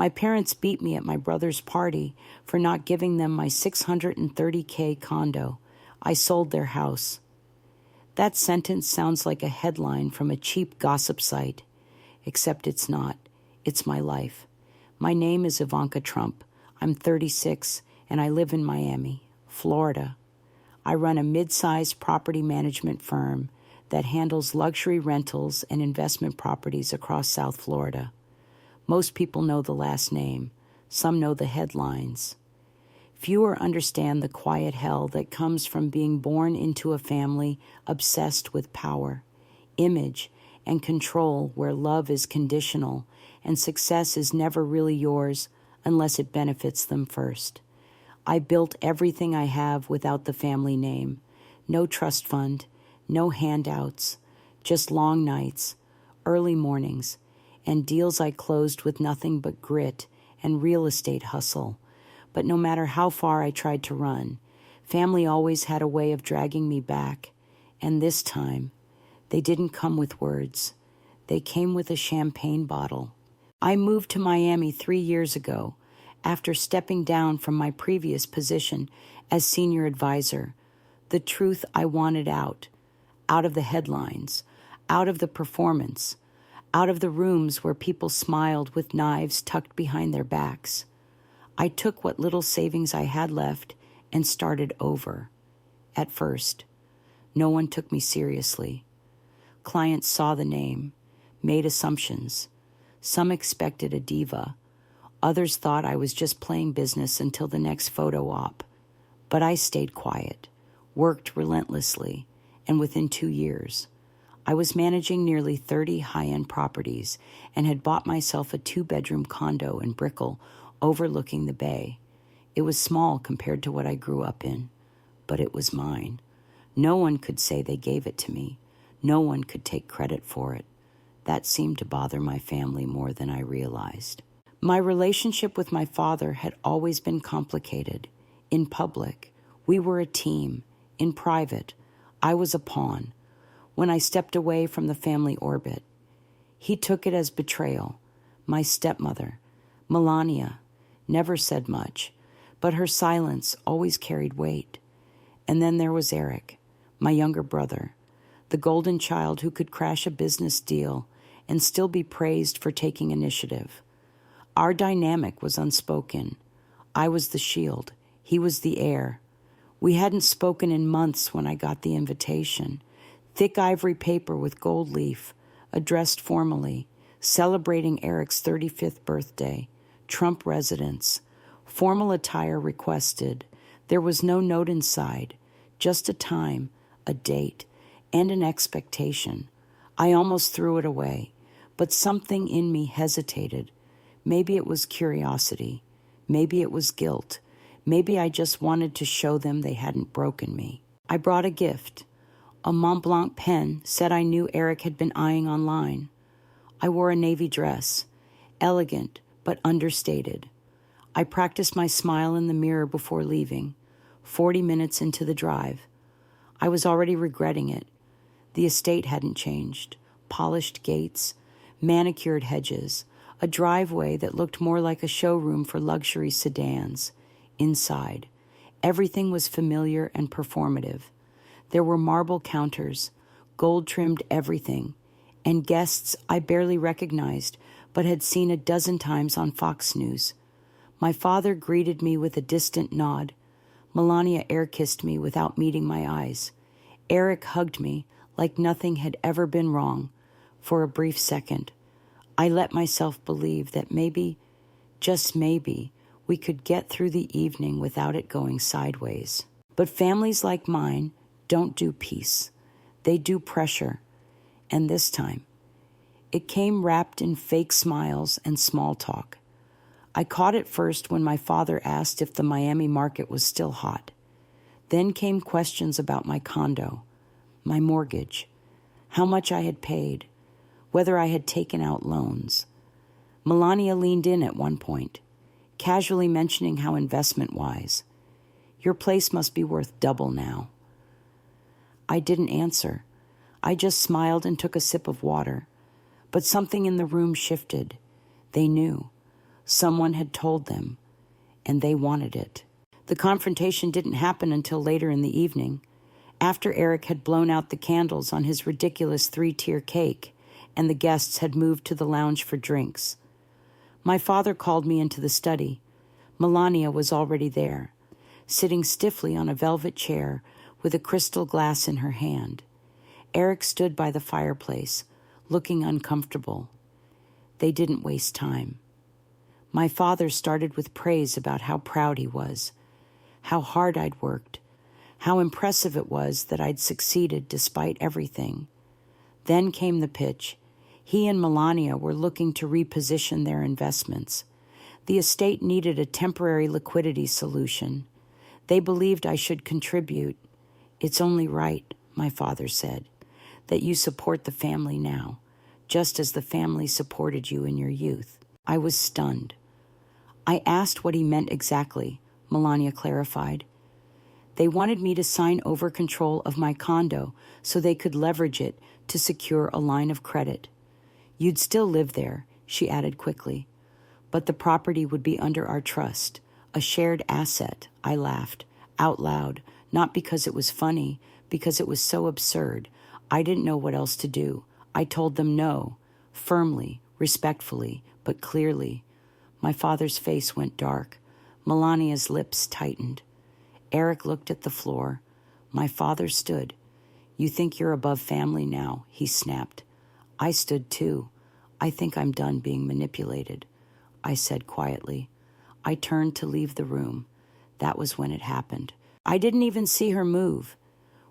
My parents beat me at my brother's party for not giving them my $630K condo. I sold their house. That sentence sounds like a headline from a cheap gossip site, except it's not. It's my life. My name is Ivanka Trump. I'm 36, and I live in Miami, Florida. I run a mid-sized property management firm that handles luxury rentals and investment properties across South Florida. Most people know the last name. Some know the headlines. Fewer understand the quiet hell that comes from being born into a family obsessed with power, image, and control, where love is conditional and success is never really yours unless it benefits them first. I built everything I have without the family name. No trust fund, no handouts, just long nights, early mornings, and deals I closed with nothing but grit and real estate hustle. But no matter how far I tried to run, family always had a way of dragging me back. And this time, they didn't come with words. They came with a champagne bottle. I moved to Miami 3 years ago after stepping down from my previous position as senior advisor. The truth I wanted out of the headlines, out of the performance, out of the rooms where people smiled with knives tucked behind their backs. I took what little savings I had left and started over. At first, no one took me seriously. Clients saw the name, made assumptions. Some expected a diva. Others thought I was just playing business until the next photo op. But I stayed quiet, worked relentlessly, and within 2 years, I was managing nearly 30 high-end properties and had bought myself a 2-bedroom condo in Brickell overlooking the bay. It was small compared to what I grew up in, but it was mine. No one could say they gave it to me. No one could take credit for it. That seemed to bother my family more than I realized. My relationship with my father had always been complicated. In public, we were a team. In private, I was a pawn. When I stepped away from the family orbit, he took it as betrayal. My stepmother, Melania, never said much, but her silence always carried weight. And then there was Eric, my younger brother, the golden child who could crash a business deal and still be praised for taking initiative. Our dynamic was unspoken. I was the shield. He was the heir. We hadn't spoken in months when I got the invitation. Thick ivory paper with gold leaf, addressed formally, celebrating Eric's 35th birthday, Trump residence, formal attire requested. There was no note inside, just a time, a date, and an expectation. I almost threw it away, but something in me hesitated. Maybe it was curiosity. Maybe it was guilt. Maybe I just wanted to show them they hadn't broken me. I brought a gift. A Mont Blanc pen said I knew Eric had been eyeing online. I wore a navy dress, elegant but understated. I practiced my smile in the mirror before leaving, 40 minutes into the drive. I was already regretting it. The estate hadn't changed. Polished gates, manicured hedges, a driveway that looked more like a showroom for luxury sedans. Inside, everything was familiar and performative. There were marble counters, gold-trimmed everything, and guests I barely recognized but had seen a dozen times on Fox News. My father greeted me with a distant nod. Melania air-kissed me without meeting my eyes. Eric hugged me like nothing had ever been wrong. For a brief second, I let myself believe that maybe, just maybe, we could get through the evening without it going sideways. But families like mine don't do peace. They do pressure. And this time, it came wrapped in fake smiles and small talk. I caught it first when my father asked if the Miami market was still hot. Then came questions about my condo, my mortgage, how much I had paid, whether I had taken out loans. Melania leaned in at one point, casually mentioning how investment-wise, "Your place must be worth double now." I didn't answer. I just smiled and took a sip of water. But something in the room shifted. They knew. Someone had told them, and they wanted it. The confrontation didn't happen until later in the evening, after Eric had blown out the candles on his ridiculous 3-tier cake, and the guests had moved to the lounge for drinks. My father called me into the study. Melania was already there, sitting stiffly on a velvet chair with a crystal glass in her hand. Eric stood by the fireplace, looking uncomfortable. They didn't waste time. My father started with praise about how proud he was, how hard I'd worked, how impressive it was that I'd succeeded despite everything. Then came the pitch. He and Melania were looking to reposition their investments. The estate needed a temporary liquidity solution. They believed I should contribute. It's only right, my father said, that you support the family now, just as the family supported you in your youth. I was stunned. I asked what he meant exactly, Melania clarified. They wanted me to sign over control of my condo so they could leverage it to secure a line of credit. You'd still live there, she added quickly, but the property would be under our trust, a shared asset. I laughed, out loud, not because it was funny, because it was so absurd. I didn't know what else to do. I told them no, firmly, respectfully, but clearly. My father's face went dark. Melania's lips tightened. Eric looked at the floor. My father stood. You think you're above family now, he snapped. I stood too. I think I'm done being manipulated, I said quietly. I turned to leave the room. That was when it happened. I didn't even see her move.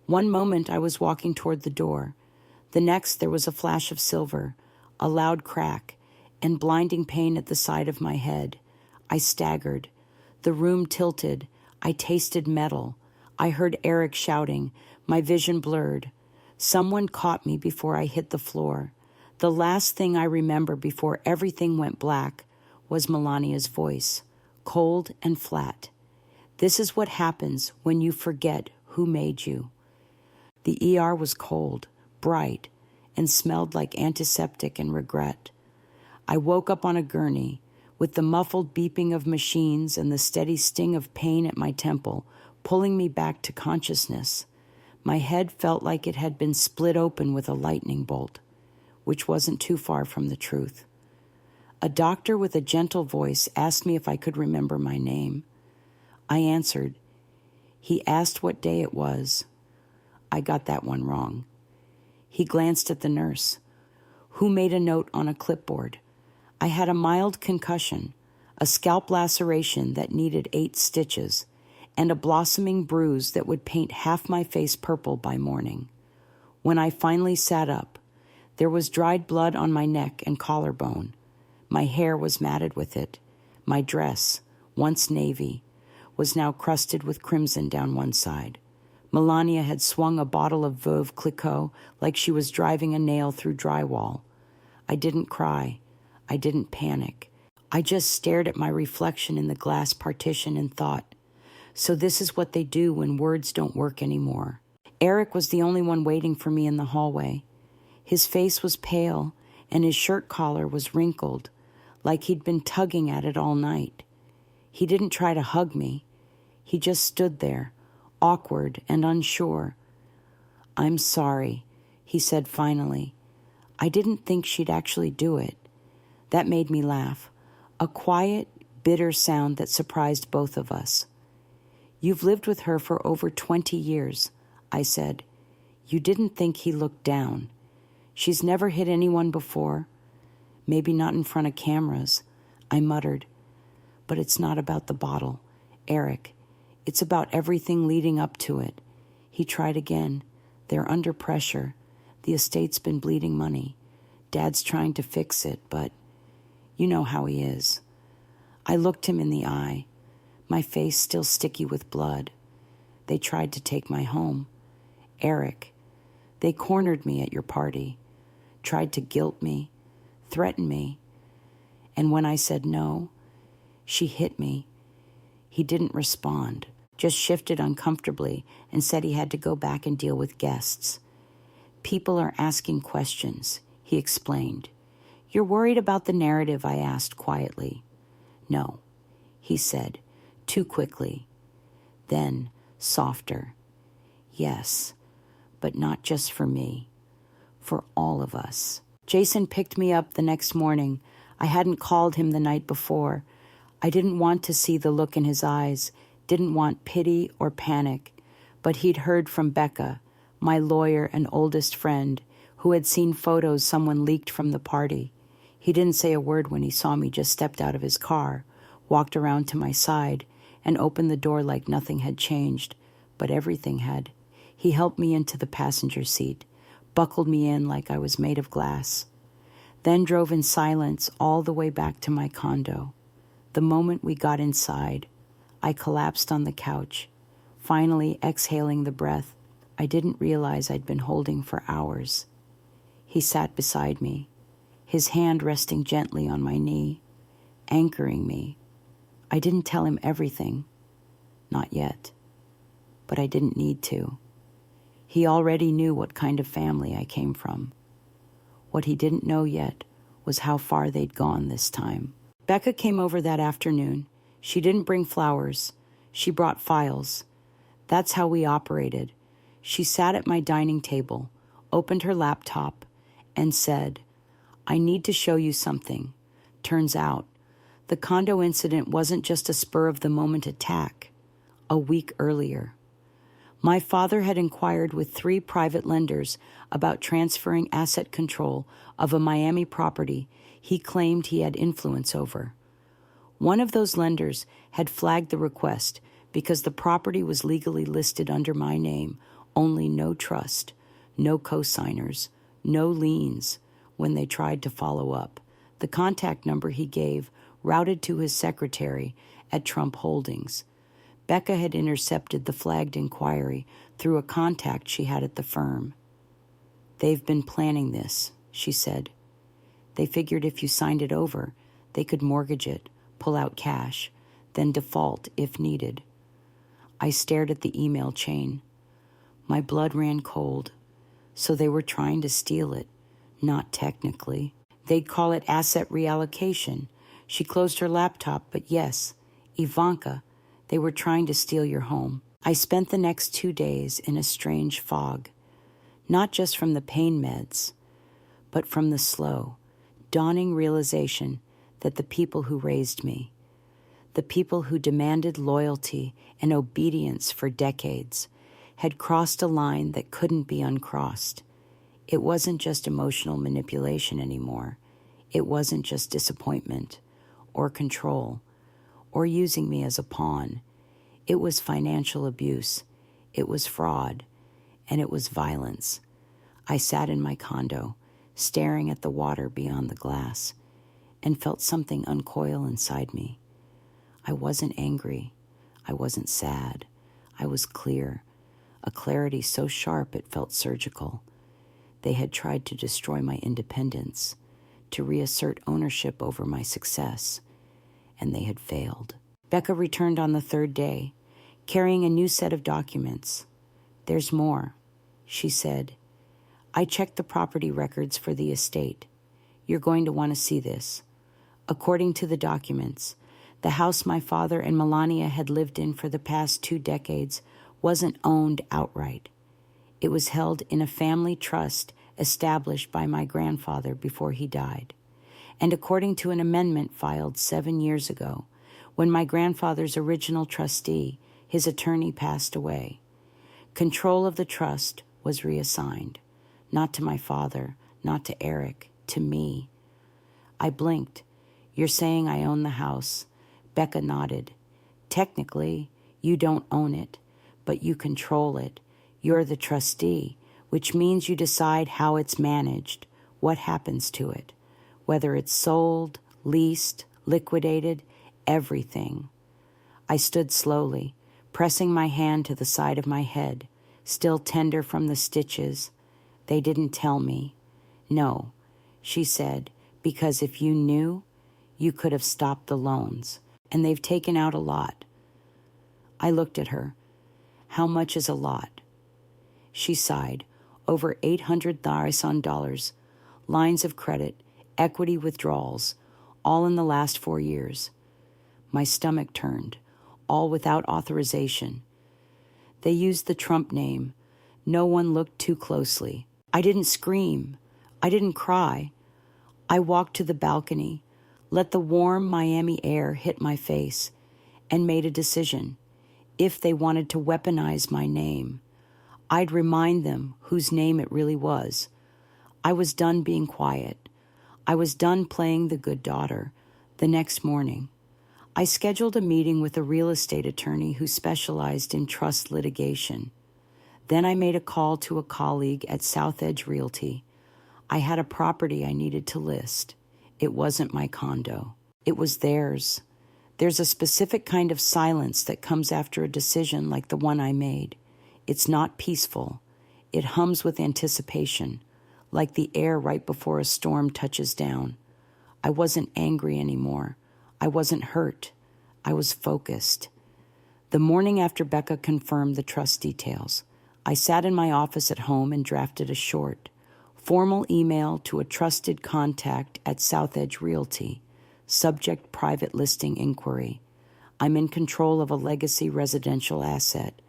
One moment I was walking toward the door. The next there was a flash of silver, a loud crack, and blinding pain at the side of my head. I staggered. The room tilted. I tasted metal. I heard Eric shouting. My vision blurred. Someone caught me before I hit the floor. The last thing I remember before everything went black was Melania's voice, cold and flat. This is what happens when you forget who made you. The ER was cold, bright, and smelled like antiseptic and regret. I woke up on a gurney, with the muffled beeping of machines and the steady sting of pain at my temple, pulling me back to consciousness. My head felt like it had been split open with a lightning bolt, which wasn't too far from the truth. A doctor with a gentle voice asked me if I could remember my name. I answered. He asked what day it was. I got that one wrong. He glanced at the nurse, who made a note on a clipboard. I had a mild concussion, a scalp laceration that needed 8 stitches, and a blossoming bruise that would paint half my face purple by morning. When I finally sat up, there was dried blood on my neck and collarbone. My hair was matted with it. My dress, once navy, was now crusted with crimson down one side. Melania had swung a bottle of Veuve Clicquot like she was driving a nail through drywall. I didn't cry. I didn't panic. I just stared at my reflection in the glass partition and thought, so this is what they do when words don't work anymore. Eric was the only one waiting for me in the hallway. His face was pale, and his shirt collar was wrinkled, like he'd been tugging at it all night. He didn't try to hug me. He just stood there, awkward and unsure. I'm sorry, he said finally. I didn't think she'd actually do it. That made me laugh, a quiet, bitter sound that surprised both of us. You've lived with her for over 20 years, I said. You didn't think he looked down. She's never hit anyone before. Maybe not in front of cameras, I muttered. But it's not about the bottle, Eric. It's about everything leading up to it. He tried again. They're under pressure. The estate's been bleeding money. Dad's trying to fix it, but you know how he is. I looked him in the eye, my face still sticky with blood. They tried to take my home. Eric, they cornered me at your party, tried to guilt me, threaten me. And when I said no, she hit me. He didn't respond, just shifted uncomfortably and said he had to go back and deal with guests. People are asking questions, he explained. You're worried about the narrative, I asked quietly. No, he said, too quickly. Then, softer. Yes, but not just for me. For all of us. Jason picked me up the next morning. I hadn't called him the night before. I didn't want to see the look in his eyes, didn't want pity or panic. But he'd heard from Becca, my lawyer and oldest friend, who had seen photos someone leaked from the party. He didn't say a word when he saw me, just stepped out of his car, walked around to my side, and opened the door like nothing had changed, but everything had. He helped me into the passenger seat, buckled me in like I was made of glass, then drove in silence all the way back to my condo. The moment we got inside, I collapsed on the couch, finally exhaling the breath I didn't realize I'd been holding for hours. He sat beside me, his hand resting gently on my knee, anchoring me. I didn't tell him everything, not yet, but I didn't need to. He already knew what kind of family I came from. What he didn't know yet was how far they'd gone this time. Becca came over that afternoon. She didn't bring flowers. She brought files. That's how we operated. She sat at my dining table, opened her laptop, and said, "I need to show you something." Turns out, the condo incident wasn't just a spur-of-the-moment attack. A week earlier, my father had inquired with 3 private lenders about transferring asset control of a Miami property he claimed he had influence over. One of those lenders had flagged the request because the property was legally listed under my name, only no trust, no co-signers, no liens. When they tried to follow up, the contact number he gave routed to his secretary at Trump Holdings. Becca had intercepted the flagged inquiry through a contact she had at the firm. "They've been planning this," she said. "They figured if you signed it over, they could mortgage it, pull out cash, then default if needed." I stared at the email chain. My blood ran cold. So they were trying to steal it. Not technically. They'd call it asset reallocation. She closed her laptop, but yes, Ivanka, they were trying to steal your home. I spent the next 2 days in a strange fog, not just from the pain meds, but from the slow, dawning realization that the people who raised me, the people who demanded loyalty and obedience for decades, had crossed a line that couldn't be uncrossed. It wasn't just emotional manipulation anymore. It wasn't just disappointment or control or using me as a pawn. It was financial abuse. It was fraud. And it was violence. I sat in my condo, staring at the water beyond the glass, and felt something uncoil inside me. I wasn't angry. I wasn't sad. I was clear, a clarity so sharp it felt surgical. They had tried to destroy my independence, to reassert ownership over my success, and they had failed. Becca returned on the 3rd day, carrying a new set of documents. "There's more," she said. "I checked the property records for the estate. You're going to want to see this. According to the documents, the house my father and Melania had lived in for the past 2 decades wasn't owned outright. It was held in a family trust established by my grandfather before he died. And according to an amendment filed 7 years ago, when my grandfather's original trustee, his attorney, passed away, control of the trust was reassigned, not to my father, not to Eric, to me." I blinked. "You're saying I own the house?" Becca nodded. "Technically, you don't own it, but you control it. You're the trustee, which means you decide how it's managed, what happens to it, whether it's sold, leased, liquidated, everything." I stood slowly, pressing my hand to the side of my head, still tender from the stitches. "They didn't tell me." "No," she said, "because if you knew, you could have stopped the loans, and they've taken out a lot." I looked at her. "How much is a lot?" She sighed. "Over $800,000, lines of credit, equity withdrawals, all in the last 4 years." My stomach turned, all without authorization. They used the Trump name. No one looked too closely. I didn't scream. I didn't cry. I walked to the balcony, let the warm Miami air hit my face, and made a decision. If they wanted to weaponize my name, I'd remind them whose name it really was. I was done being quiet. I was done playing the good daughter. The next morning, I scheduled a meeting with a real estate attorney who specialized in trust litigation. Then I made a call to a colleague at South Edge Realty. I had a property I needed to list. It wasn't my condo. It was theirs. There's a specific kind of silence that comes after a decision like the one I made. It's not peaceful. It hums with anticipation, like the air right before a storm touches down. I wasn't angry anymore. I wasn't hurt. I was focused. The morning after Becca confirmed the trust details, I sat in my office at home and drafted a short, formal email to a trusted contact at South Edge Realty. Subject: private listing inquiry. I'm in control of a legacy residential asset.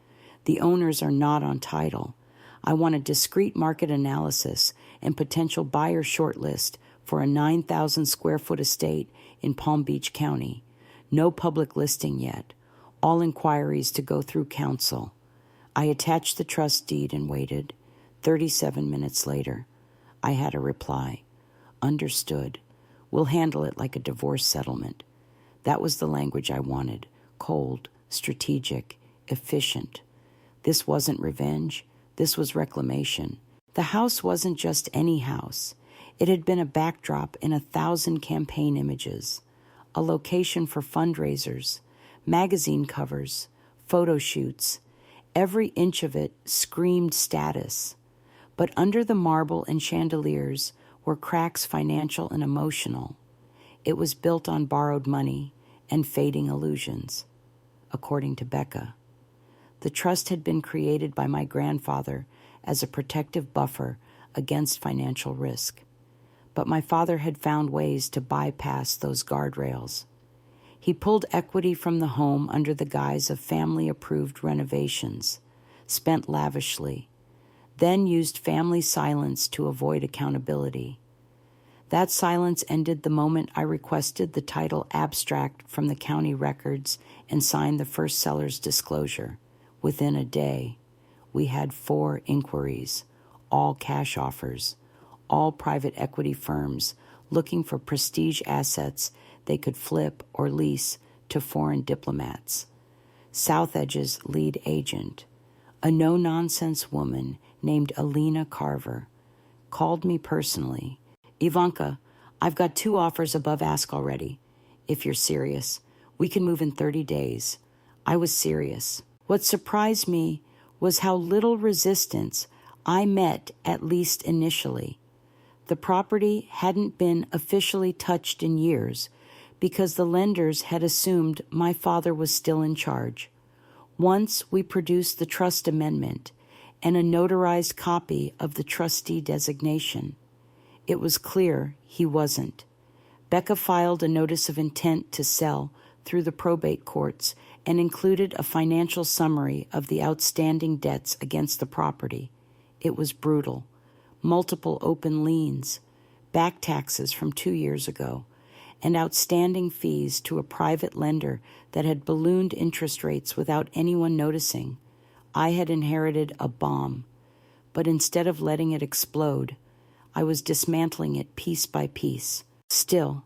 The owners are not on title. I want a discrete market analysis and potential buyer shortlist for a 9,000 square foot estate in Palm Beach County. No public listing yet. All inquiries to go through counsel. I attached the trust deed and waited. 37 minutes later, I had a reply. Understood. We'll handle it like a divorce settlement. That was the language I wanted. Cold, strategic, efficient. This wasn't revenge. This was reclamation. The house wasn't just any house. It had been a backdrop in 1,000 campaign images, a location for fundraisers, magazine covers, photo shoots. Every inch of it screamed status. But under the marble and chandeliers were cracks, financial and emotional. It was built on borrowed money and fading illusions, according to Becca. The trust had been created by my grandfather as a protective buffer against financial risk. But my father had found ways to bypass those guardrails. He pulled equity from the home under the guise of family-approved renovations, spent lavishly, then used family silence to avoid accountability. That silence ended the moment I requested the title abstract from the county records and signed the first seller's disclosure. Within a day, we had 4 inquiries, all cash offers, all private equity firms looking for prestige assets they could flip or lease to foreign diplomats. South Edge's lead agent, a no-nonsense woman named Alina Carver, called me personally. Ivanka, I've got 2 offers above ask already. If you're serious, we can move in 30 days. I was serious. What surprised me was how little resistance I met, at least initially. The property hadn't been officially touched in years because the lenders had assumed my father was still in charge. Once we produced the trust amendment and a notarized copy of the trustee designation, it was clear he wasn't. Becca filed a notice of intent to sell through the probate courts and included a financial summary of the outstanding debts against the property. It was brutal. Multiple open liens, back taxes from 2 years ago, and outstanding fees to a private lender that had ballooned interest rates without anyone noticing. I had inherited a bomb, but instead of letting it explode, I was dismantling it piece by piece. Still,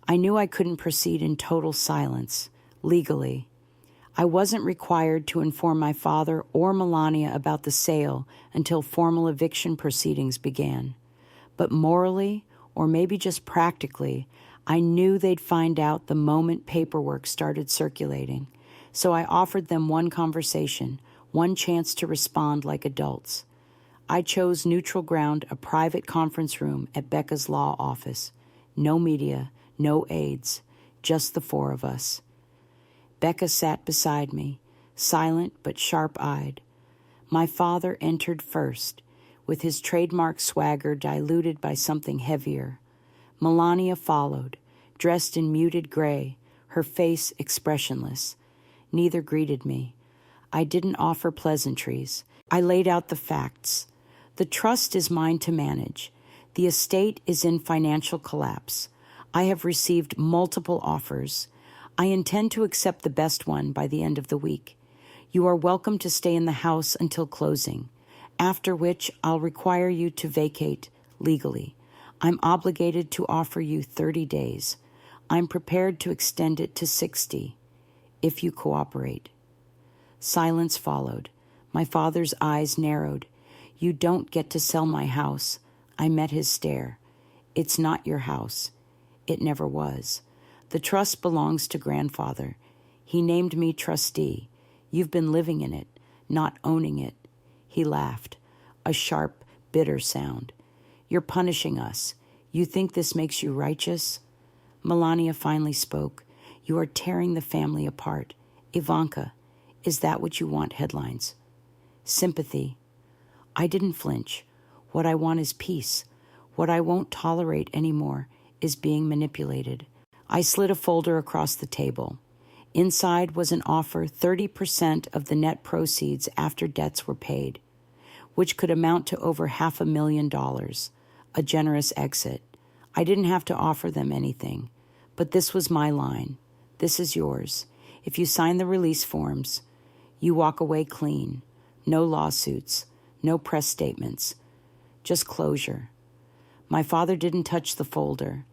I knew I couldn't proceed in total silence, legally. I wasn't required to inform my father or Melania about the sale until formal eviction proceedings began. But morally, or maybe just practically, I knew they'd find out the moment paperwork started circulating. So I offered them one conversation, one chance to respond like adults. I chose neutral ground, a private conference room at Becca's law office. No media, no aides, just the 4 of us. Becca sat beside me, silent but sharp-eyed. My father entered first, with his trademark swagger diluted by something heavier. Melania followed, dressed in muted gray, her face expressionless. Neither greeted me. I didn't offer pleasantries. I laid out the facts. The trust is mine to manage. The estate is in financial collapse. I have received multiple offers. I intend to accept the best one by the end of the week. You are welcome to stay in the house until closing, after which I'll require you to vacate legally. I'm obligated to offer you 30 days. I'm prepared to extend it to 60, if you cooperate. Silence followed. My father's eyes narrowed. You don't get to sell my house. I met his stare. It's not your house. It never was. The trust belongs to grandfather. He named me trustee. You've been living in it, not owning it. He laughed, a sharp, bitter sound. You're punishing us. You think this makes you righteous? Melania finally spoke. You are tearing the family apart. Ivanka, is that what you want? Headlines. Sympathy. I didn't flinch. What I want is peace. What I won't tolerate anymore is being manipulated. I slid a folder across the table. Inside was an offer 30% of the net proceeds after debts were paid, which could amount to over $500,000, a generous exit. I didn't have to offer them anything, but this was my line. This is yours. If you sign the release forms, you walk away clean. No lawsuits, no press statements, just closure. My father didn't touch the folder.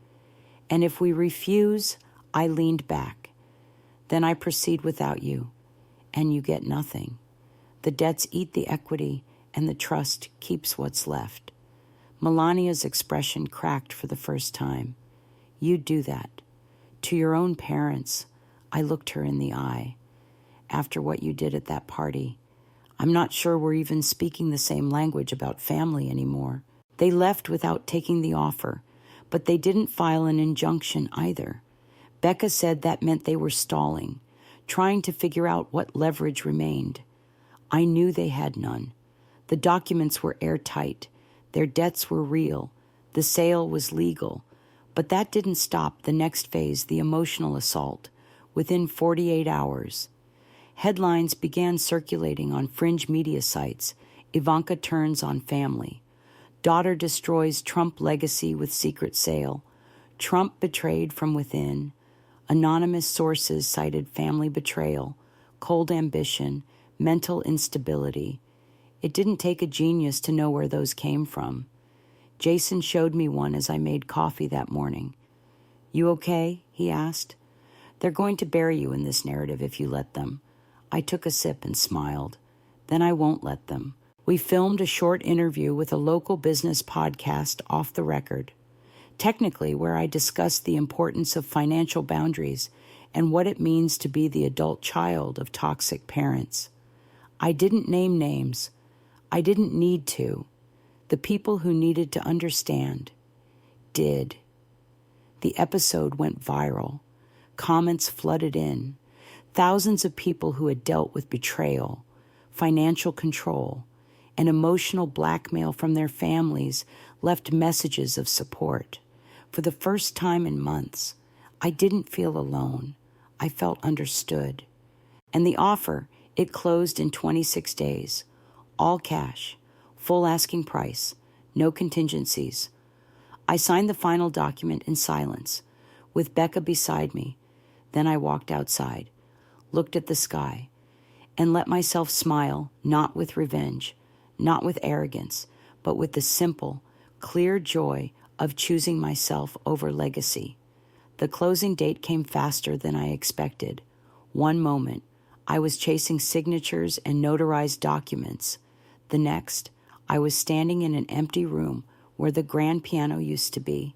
And if we refuse, I leaned back. Then I proceed without you, and you get nothing. The debts eat the equity, and the trust keeps what's left. Melania's expression cracked for the first time. You'd do that. To your own parents. I looked her in the eye. After what you did at that party, I'm not sure we're even speaking the same language about family anymore. They left without taking the offer, but they didn't file an injunction either. Becca said that meant they were stalling, trying to figure out what leverage remained. I knew they had none. The documents were airtight. Their debts were real. The sale was legal. But that didn't stop the next phase, the emotional assault. Within 48 hours, headlines began circulating on fringe media sites. Ivanka turns on family. Daughter destroys Trump legacy with secret sale. Trump betrayed from within. Anonymous sources cited family betrayal, cold ambition, mental instability. It didn't take a genius to know where those came from. Jason showed me one as I made coffee that morning. You okay? He asked. They're going to bury you in this narrative if you let them. I took a sip and smiled. Then I won't let them. We filmed a short interview with a local business podcast off the record, technically where I discussed the importance of financial boundaries and what it means to be the adult child of toxic parents. I didn't name names. I didn't need to. The people who needed to understand did. The episode went viral. Comments flooded in. Thousands of people who had dealt with betrayal, financial control, and emotional blackmail from their families left messages of support. For the first time in months, I didn't feel alone. I felt understood. And the offer, it closed in 26 days. All cash, full asking price, no contingencies. I signed the final document in silence, with Becca beside me. Then I walked outside, looked at the sky, and let myself smile, not with revenge, not with arrogance, but with the simple, clear joy of choosing myself over legacy. The closing date came faster than I expected. One moment, I was chasing signatures and notarized documents. The next, I was standing in an empty room where the grand piano used to be,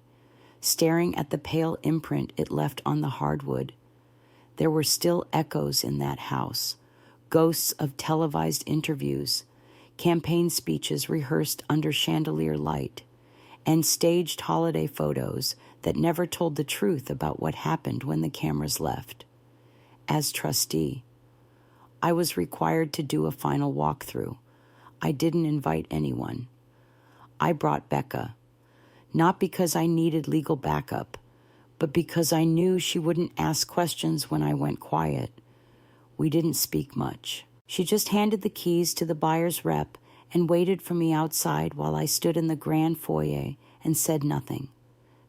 staring at the pale imprint it left on the hardwood. There were still echoes in that house, ghosts of televised interviews, campaign speeches rehearsed under chandelier light, and staged holiday photos that never told the truth about what happened when the cameras left. As trustee, I was required to do a final walkthrough. I didn't invite anyone. I brought Becca, not because I needed legal backup, but because I knew she wouldn't ask questions when I went quiet. We didn't speak much. She just handed the keys to the buyer's rep and waited for me outside while I stood in the grand foyer and said nothing.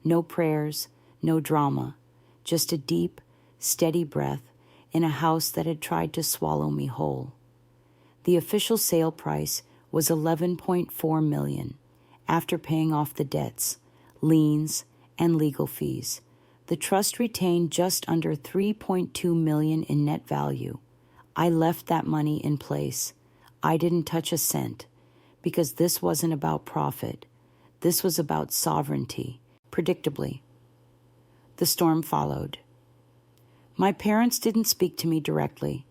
No prayers, no drama, just a deep, steady breath in a house that had tried to swallow me whole. The official sale price was $11.4 million, after paying off the debts, liens, and legal fees. The trust retained just under $3.2 million in net value. I left that money in place. I didn't touch a cent, because this wasn't about profit. This was about sovereignty, predictably. The storm followed. My parents didn't speak to me directly,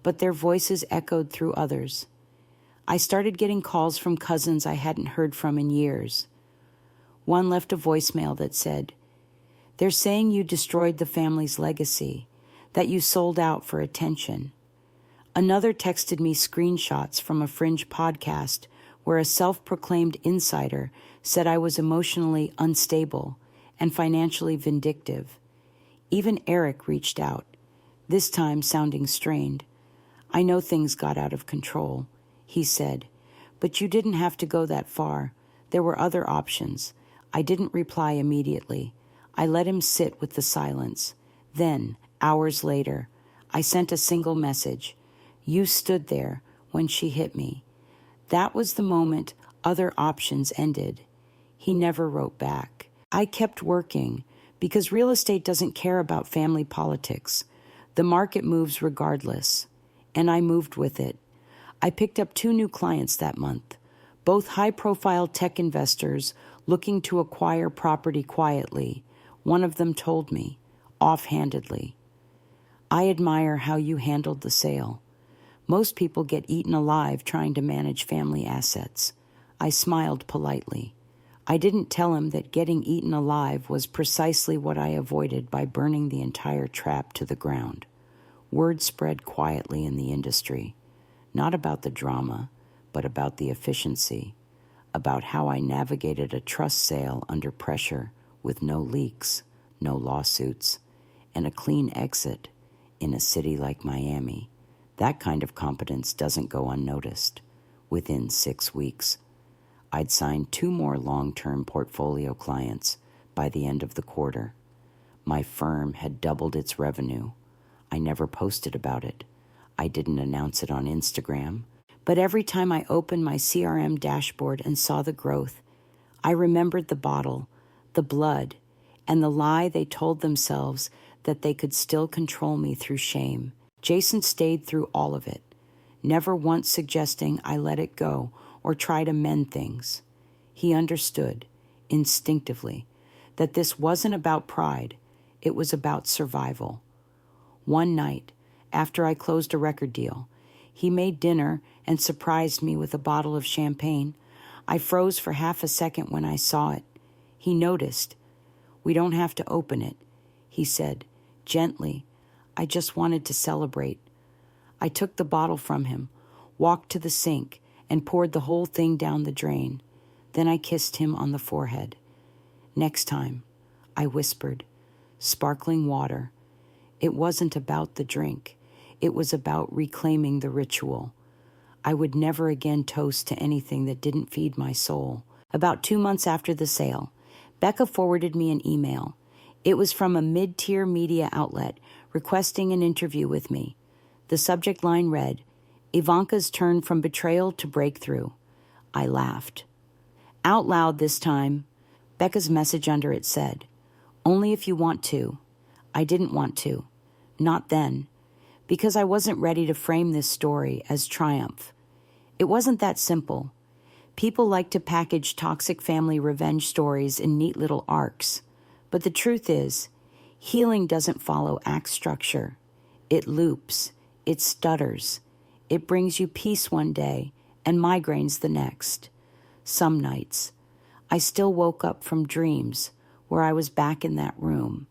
but their voices echoed through others. I started getting calls from cousins I hadn't heard from in years. One left a voicemail that said, "They're saying you destroyed the family's legacy, that you sold out for attention." Another texted me screenshots from a fringe podcast where a self-proclaimed insider said I was emotionally unstable and financially vindictive. Even Eric reached out, this time sounding strained. "I know things got out of control," he said, "but you didn't have to go that far. There were other options." I didn't reply immediately. I let him sit with the silence. Then, hours later, I sent a single message. "You stood there when she hit me." That was the moment other options ended. He never wrote back. I kept working because real estate doesn't care about family politics. The market moves regardless, and I moved with it. I picked up 2 new clients that month, both high-profile tech investors looking to acquire property quietly. One of them told me, offhandedly, "I admire how you handled the sale. Most people get eaten alive trying to manage family assets." I smiled politely. I didn't tell him that getting eaten alive was precisely what I avoided by burning the entire trap to the ground. Word spread quietly in the industry, not about the drama, but about the efficiency, about how I navigated a trust sale under pressure with no leaks, no lawsuits, and a clean exit in a city like Miami. That kind of competence doesn't go unnoticed. Within 6 weeks, I'd signed 2 more long-term portfolio clients by the end of the quarter. My firm had doubled its revenue. I never posted about it. I didn't announce it on Instagram. But every time I opened my CRM dashboard and saw the growth, I remembered the bottle, the blood, and the lie they told themselves that they could still control me through shame. Jason stayed through all of it, never once suggesting I let it go or try to mend things. He understood, instinctively, that this wasn't about pride, it was about survival. One night, after I closed a record deal, he made dinner and surprised me with a bottle of champagne. I froze for half a second when I saw it. He noticed. "We don't have to open it," he said, gently. "I just wanted to celebrate." I took the bottle from him, walked to the sink, and poured the whole thing down the drain. Then I kissed him on the forehead. "Next time," I whispered, "sparkling water." It wasn't about the drink. It was about reclaiming the ritual. I would never again toast to anything that didn't feed my soul. About 2 months after the sale, Becca forwarded me an email. It was from a mid-tier media outlet requesting an interview with me. The subject line read, "Ivanka's turn from betrayal to breakthrough." I laughed. Out loud this time, Becca's message under it said, "Only if you want to." I didn't want to. Not then. Because I wasn't ready to frame this story as triumph. It wasn't that simple. People like to package toxic family revenge stories in neat little arcs. But the truth is, healing doesn't follow act structure. It loops. It stutters. It brings you peace one day and migraines the next. Some nights, I still woke up from dreams where I was back in that room,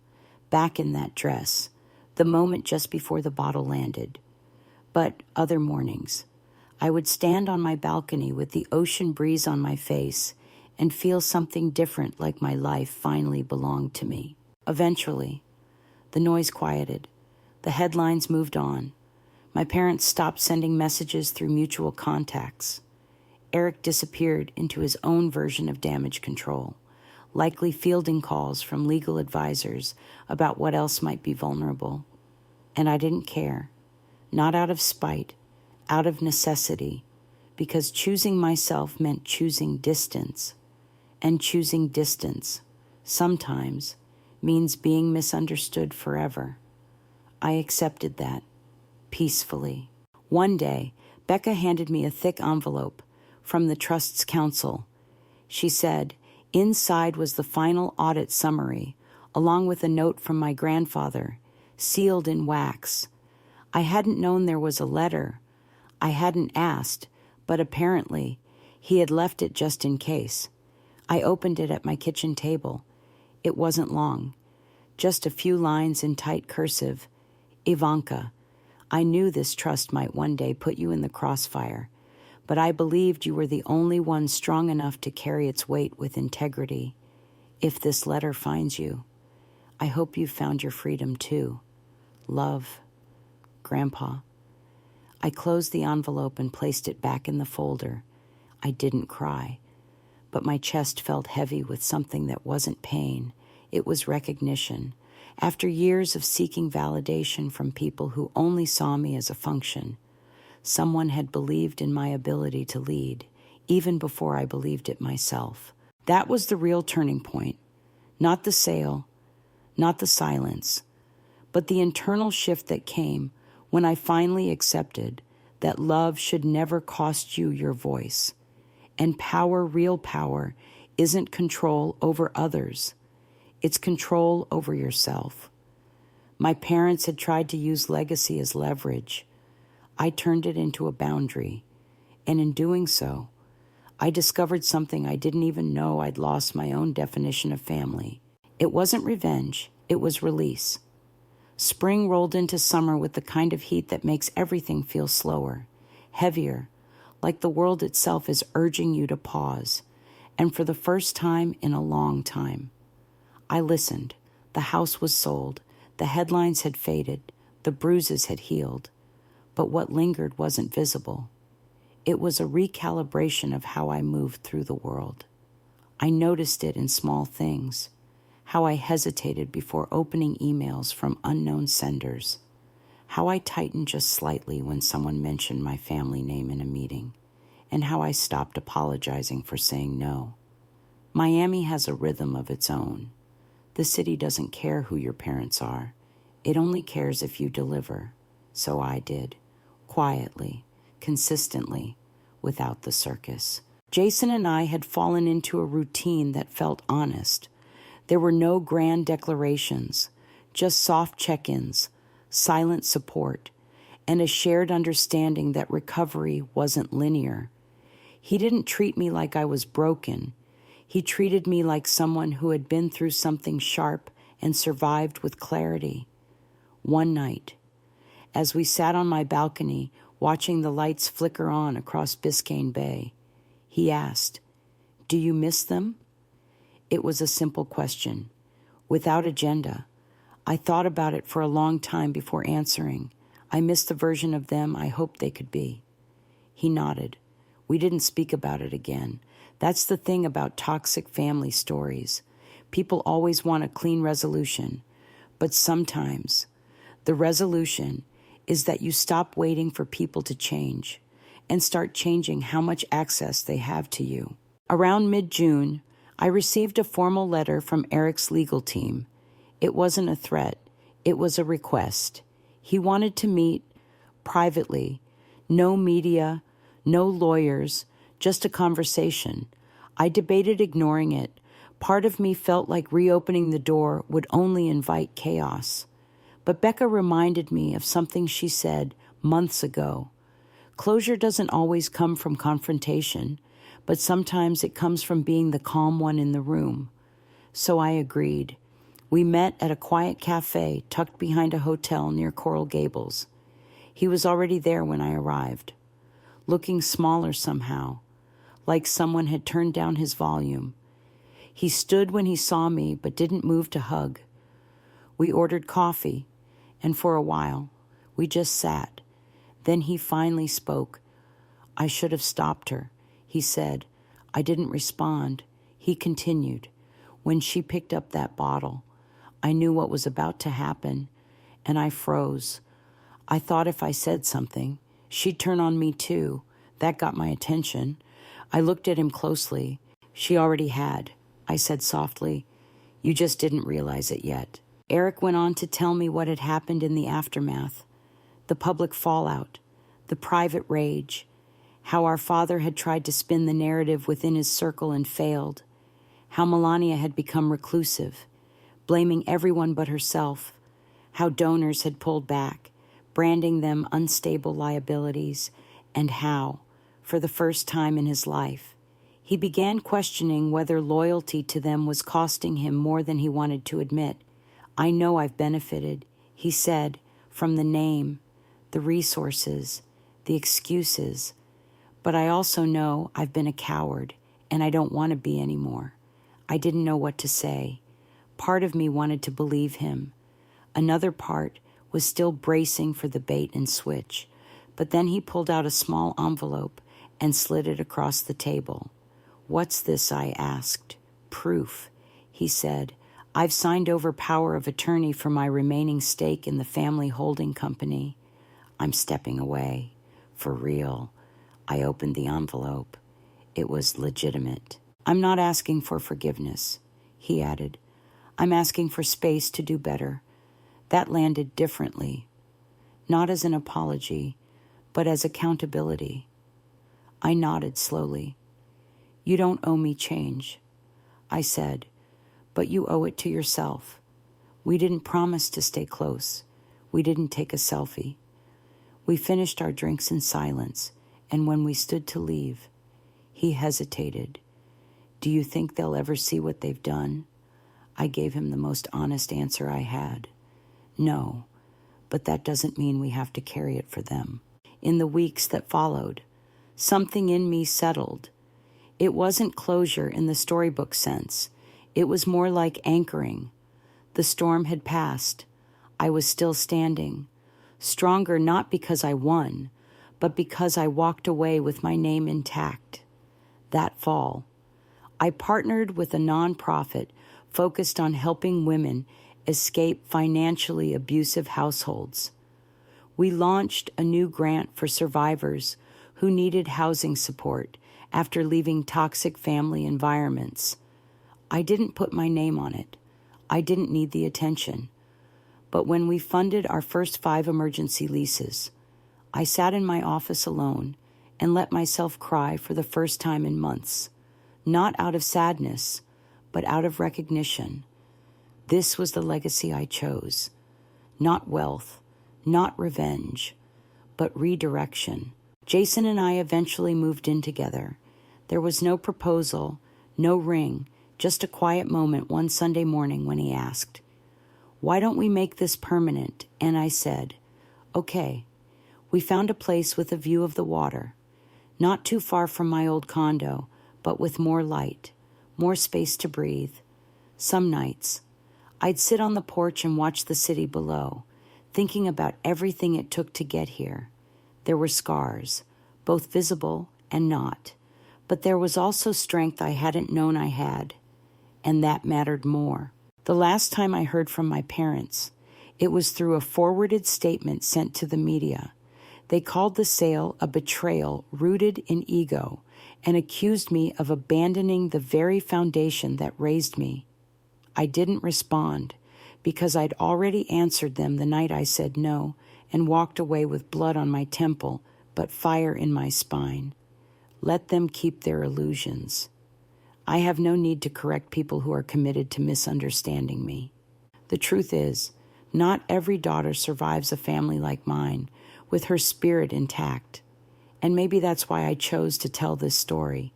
back in that dress, the moment just before the bottle landed. But other mornings, I would stand on my balcony with the ocean breeze on my face and feel something different, like my life finally belonged to me. Eventually, the noise quieted. The headlines moved on. My parents stopped sending messages through mutual contacts. Eric disappeared into his own version of damage control, likely fielding calls from legal advisors about what else might be vulnerable. And I didn't care, not out of spite, out of necessity, because choosing myself meant choosing distance, and choosing distance, sometimes, means being misunderstood forever. I accepted that, peacefully. One day, Becca handed me a thick envelope from the Trust's counsel. She said, inside was the final audit summary, along with a note from my grandfather, sealed in wax. I hadn't known there was a letter. I hadn't asked, but apparently, he had left it just in case. I opened it at my kitchen table. It wasn't long, just a few lines in tight cursive. Ivanka, I knew this trust might one day put you in the crossfire, but I believed you were the only one strong enough to carry its weight with integrity. If this letter finds you, I hope you've found your freedom too. Love, Grandpa. I closed the envelope and placed it back in the folder. I didn't cry, but my chest felt heavy with something that wasn't pain. It was recognition. After years of seeking validation from people who only saw me as a function, someone had believed in my ability to lead, even before I believed it myself. That was the real turning point. Not the sale, not the silence, but the internal shift that came when I finally accepted that love should never cost you your voice. And power, real power, isn't control over others. It's control over yourself. My parents had tried to use legacy as leverage. I turned it into a boundary, and in doing so, I discovered something I didn't even know I'd lost my own definition of family. It wasn't revenge, it was release. Spring rolled into summer with the kind of heat that makes everything feel slower, heavier, like the world itself is urging you to pause. And for the first time in a long time, I listened. The house was sold. The headlines had faded. The bruises had healed. But what lingered wasn't visible. It was a recalibration of how I moved through the world. I noticed it in small things. How I hesitated before opening emails from unknown senders. How I tightened just slightly when someone mentioned my family name in a meeting. And how I stopped apologizing for saying no. Miami has a rhythm of its own. The city doesn't care who your parents are. It only cares if you deliver. So I did. Quietly, consistently, without the circus. Jason and I had fallen into a routine that felt honest. There were no grand declarations, just soft check-ins, silent support, and a shared understanding that recovery wasn't linear. He didn't treat me like I was broken. He treated me like someone who had been through something sharp and survived with clarity. One night, as we sat on my balcony watching the lights flicker on across Biscayne Bay, he asked, "Do you miss them?" It was a simple question, without agenda. I thought about it for a long time before answering. I missed the version of them I hoped they could be. He nodded. We didn't speak about it again. That's the thing about toxic family stories. People always want a clean resolution, but sometimes the resolution is that you stop waiting for people to change and start changing how much access they have to you. Around mid-June, I received a formal letter from Eric's legal team. It wasn't a threat. It was a request. He wanted to meet privately. No media, no lawyers, just a conversation. I debated ignoring it. Part of me felt like reopening the door would only invite chaos. But Becca reminded me of something she said months ago. Closure doesn't always come from confrontation, but sometimes it comes from being the calm one in the room. So I agreed. We met at a quiet cafe tucked behind a hotel near Coral Gables. He was already there when I arrived, looking smaller somehow, like someone had turned down his volume. He stood when he saw me but didn't move to hug. We ordered coffee, and for a while, we just sat. Then he finally spoke. I should have stopped her, he said. I didn't respond. He continued. When she picked up that bottle, I knew what was about to happen, and I froze. I thought if I said something, she'd turn on me too. That got my attention. I looked at him closely. She already had. I said softly, you just didn't realize it yet. Eric went on to tell me what had happened in the aftermath, the public fallout, the private rage, how our father had tried to spin the narrative within his circle and failed, how Melania had become reclusive, blaming everyone but herself, how donors had pulled back, branding them unstable liabilities, and how, for the first time in his life, he began questioning whether loyalty to them was costing him more than he wanted to admit. I know I've benefited, he said, from the name, the resources, the excuses, but I also know I've been a coward, and I don't want to be anymore. I didn't know what to say. Part of me wanted to believe him. Another part was still bracing for the bait and switch, but then he pulled out a small envelope and slid it across the table. What's this? I asked. Proof, he said. I've signed over power of attorney for my remaining stake in the family holding company. I'm stepping away. For real. I opened the envelope. It was legitimate. I'm not asking for forgiveness, he added. I'm asking for space to do better. That landed differently. Not as an apology, but as accountability. I nodded slowly. You don't owe me change, I said, but you owe it to yourself. We didn't promise to stay close. We didn't take a selfie. We finished our drinks in silence, and when we stood to leave, he hesitated. Do you think they'll ever see what they've done? I gave him the most honest answer I had. No, but that doesn't mean we have to carry it for them. In the weeks that followed, something in me settled. It wasn't closure in the storybook sense. It was more like anchoring. The storm had passed. I was still standing, stronger not because I won, but because I walked away with my name intact. That fall, I partnered with a nonprofit focused on helping women escape financially abusive households. We launched a new grant for survivors who needed housing support after leaving toxic family environments. I didn't put my name on it. I didn't need the attention. But when we funded our first 5 emergency leases, I sat in my office alone and let myself cry for the first time in months, not out of sadness, but out of recognition. This was the legacy I chose. Not wealth, not revenge, but redirection. Jason and I eventually moved in together. There was no proposal, no ring, just a quiet moment one Sunday morning when he asked, "Why don't we make this permanent?" And I said, "Okay." We found a place with a view of the water, not too far from my old condo, but with more light, more space to breathe. Some nights, I'd sit on the porch and watch the city below, thinking about everything it took to get here. There were scars, both visible and not, but there was also strength I hadn't known I had, and that mattered more. The last time I heard from my parents, it was through a forwarded statement sent to the media. They called the sale a betrayal rooted in ego and accused me of abandoning the very foundation that raised me. I didn't respond because I'd already answered them the night I said no and walked away with blood on my temple but fire in my spine. Let them keep their illusions. I have no need to correct people who are committed to misunderstanding me. The truth is, not every daughter survives a family like mine, with her spirit intact. And maybe that's why I chose to tell this story.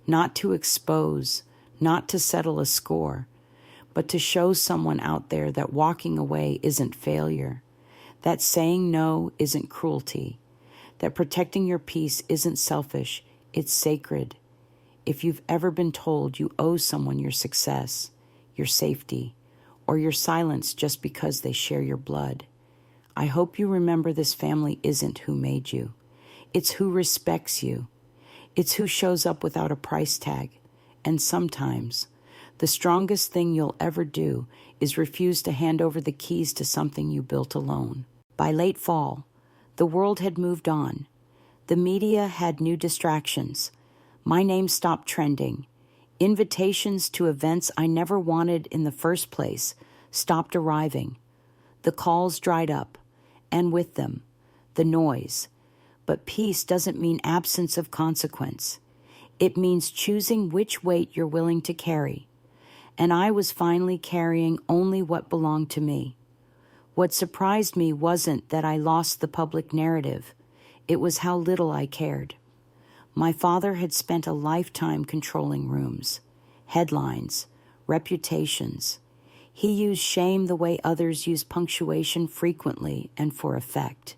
Not to expose, not to settle a score, but to show someone out there that walking away isn't failure, that saying no isn't cruelty, that protecting your peace isn't selfish, it's sacred. If you've ever been told you owe someone your success, your safety, or your silence just because they share your blood. I hope you remember this family isn't who made you. It's who respects you. It's who shows up without a price tag. And sometimes, the strongest thing you'll ever do is refuse to hand over the keys to something you built alone. By late fall, the world had moved on. The media had new distractions. My name stopped trending. Invitations to events I never wanted in the first place stopped arriving. The calls dried up, and with them, the noise. But peace doesn't mean absence of consequence. It means choosing which weight you're willing to carry. And I was finally carrying only what belonged to me. What surprised me wasn't that I lost the public narrative. It was how little I cared. My father had spent a lifetime controlling rooms, headlines, reputations. He used shame the way others use punctuation frequently and for effect.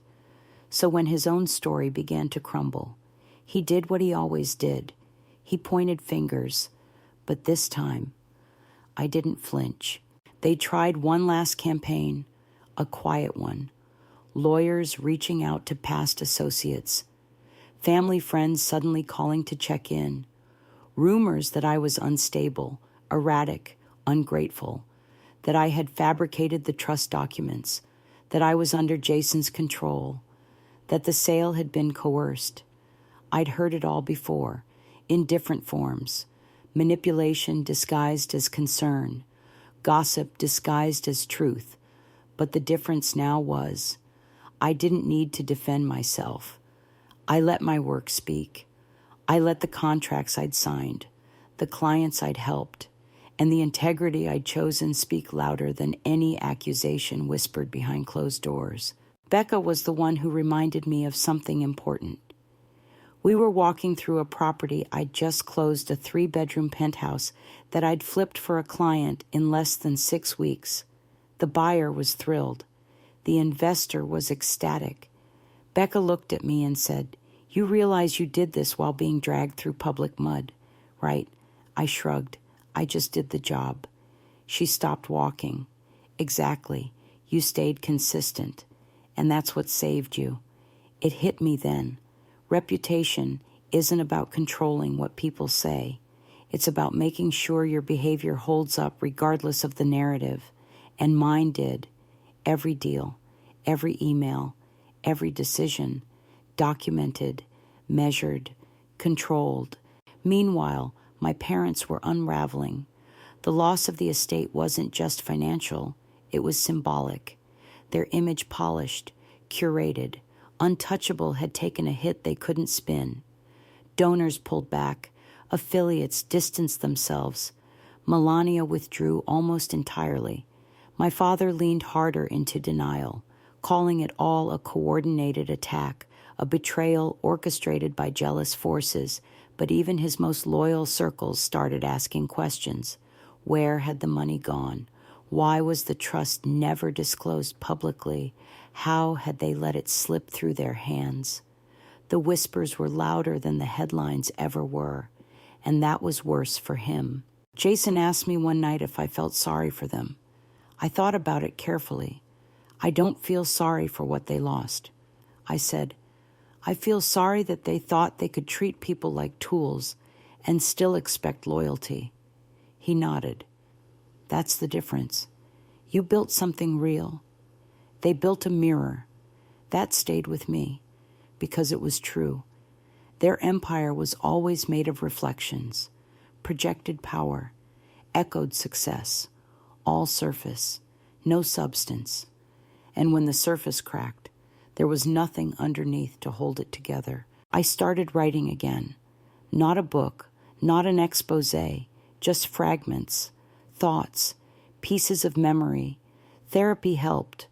So when his own story began to crumble, he did what he always did. He pointed fingers, but this time, I didn't flinch. They tried one last campaign, a quiet one. Lawyers reaching out to past associates. Family friends suddenly calling to check in. Rumors that I was unstable, erratic, ungrateful. That I had fabricated the trust documents. That I was under Jason's control. That the sale had been coerced. I'd heard it all before, in different forms. Manipulation disguised as concern. Gossip disguised as truth. But the difference now was, I didn't need to defend myself. I let my work speak. I let the contracts I'd signed, the clients I'd helped, and the integrity I'd chosen speak louder than any accusation whispered behind closed doors. Becca was the one who reminded me of something important. We were walking through a property I'd just closed, a 3-bedroom penthouse that I'd flipped for a client in less than 6 weeks. The buyer was thrilled. The investor was ecstatic. Becca looked at me and said, "You realize you did this while being dragged through public mud, right?" I shrugged. I just did the job. She stopped walking. "Exactly. You stayed consistent. And that's what saved you." It hit me then. Reputation isn't about controlling what people say. It's about making sure your behavior holds up regardless of the narrative. And mine did. Every deal, every email, every decision, documented, measured, controlled. Meanwhile, my parents were unraveling. The loss of the estate wasn't just financial, it was symbolic. Their image polished, curated, untouchable had taken a hit they couldn't spin. Donors pulled back, affiliates distanced themselves. Melania withdrew almost entirely. My father leaned harder into denial, calling it all a coordinated attack, a betrayal orchestrated by jealous forces, but even his most loyal circles started asking questions. Where had the money gone? Why was the trust never disclosed publicly? How had they let it slip through their hands? The whispers were louder than the headlines ever were, and that was worse for him. Jason asked me one night if I felt sorry for them. I thought about it carefully. I don't feel sorry for what they lost. I said, I feel sorry that they thought they could treat people like tools and still expect loyalty. He nodded. That's the difference. You built something real. They built a mirror. That stayed with me because it was true. Their empire was always made of reflections, projected power, echoed success, all surface, no substance. And when the surface cracked, there was nothing underneath to hold it together. I started writing again. Not a book, not an expose, just fragments, thoughts, pieces of memory. Therapy helped,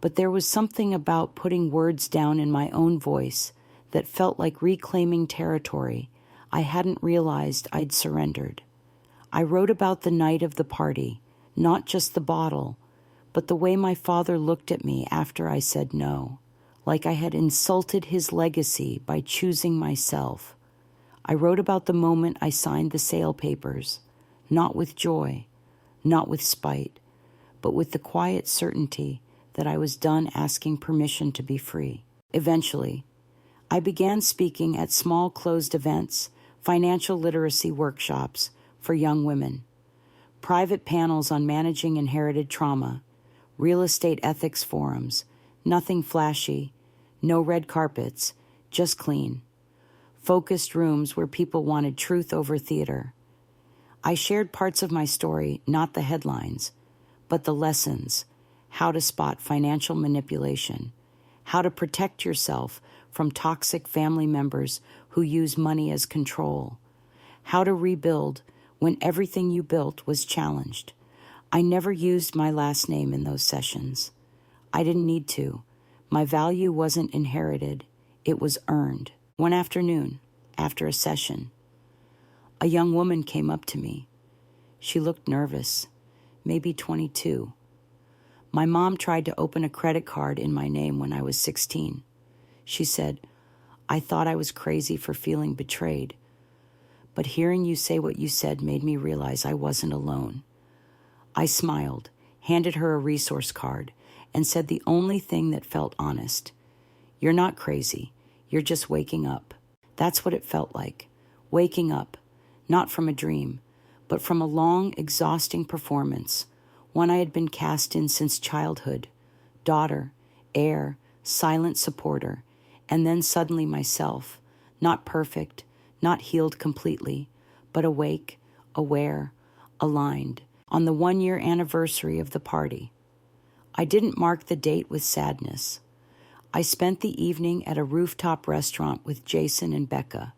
but there was something about putting words down in my own voice that felt like reclaiming territory I hadn't realized I'd surrendered. I wrote about the night of the party, not just the bottle, but the way my father looked at me after I said no, like I had insulted his legacy by choosing myself. I wrote about the moment I signed the sale papers, not with joy, not with spite, but with the quiet certainty that I was done asking permission to be free. Eventually, I began speaking at small closed events, financial literacy workshops for young women, private panels on managing inherited trauma, real estate ethics forums, nothing flashy, no red carpets, just clean, focused rooms where people wanted truth over theater. I shared parts of my story, not the headlines, but the lessons, how to spot financial manipulation, how to protect yourself from toxic family members who use money as control, how to rebuild when everything you built was challenged. I never used my last name in those sessions. I didn't need to. My value wasn't inherited. It was earned. One afternoon, after a session, a young woman came up to me. She looked nervous, maybe 22. My mom tried to open a credit card in my name when I was 16. She said, "I thought I was crazy for feeling betrayed. But hearing you say what you said made me realize I wasn't alone." I smiled, handed her a resource card, and said the only thing that felt honest. "You're not crazy. You're just waking up." That's what it felt like. Waking up, not from a dream, but from a long, exhausting performance, one I had been cast in since childhood. Daughter, heir, silent supporter, and then suddenly myself, not perfect, not healed completely, but awake, aware, aligned, on the 1-year anniversary of the party. I didn't mark the date with sadness. I spent the evening at a rooftop restaurant with Jason and Becca,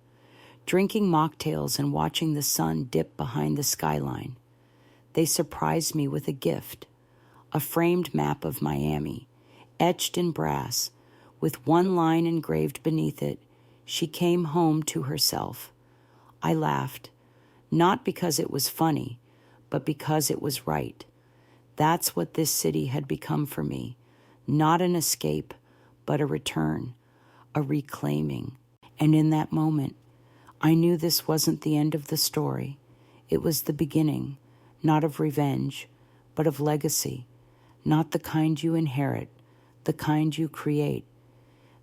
drinking mocktails and watching the sun dip behind the skyline. They surprised me with a gift, a framed map of Miami, etched in brass, with one line engraved beneath it, "She came home to herself." I laughed, not because it was funny, but because it was right. That's what this city had become for me, not an escape, but a return, a reclaiming. And in that moment, I knew this wasn't the end of the story. It was the beginning, not of revenge, but of legacy, not the kind you inherit, the kind you create.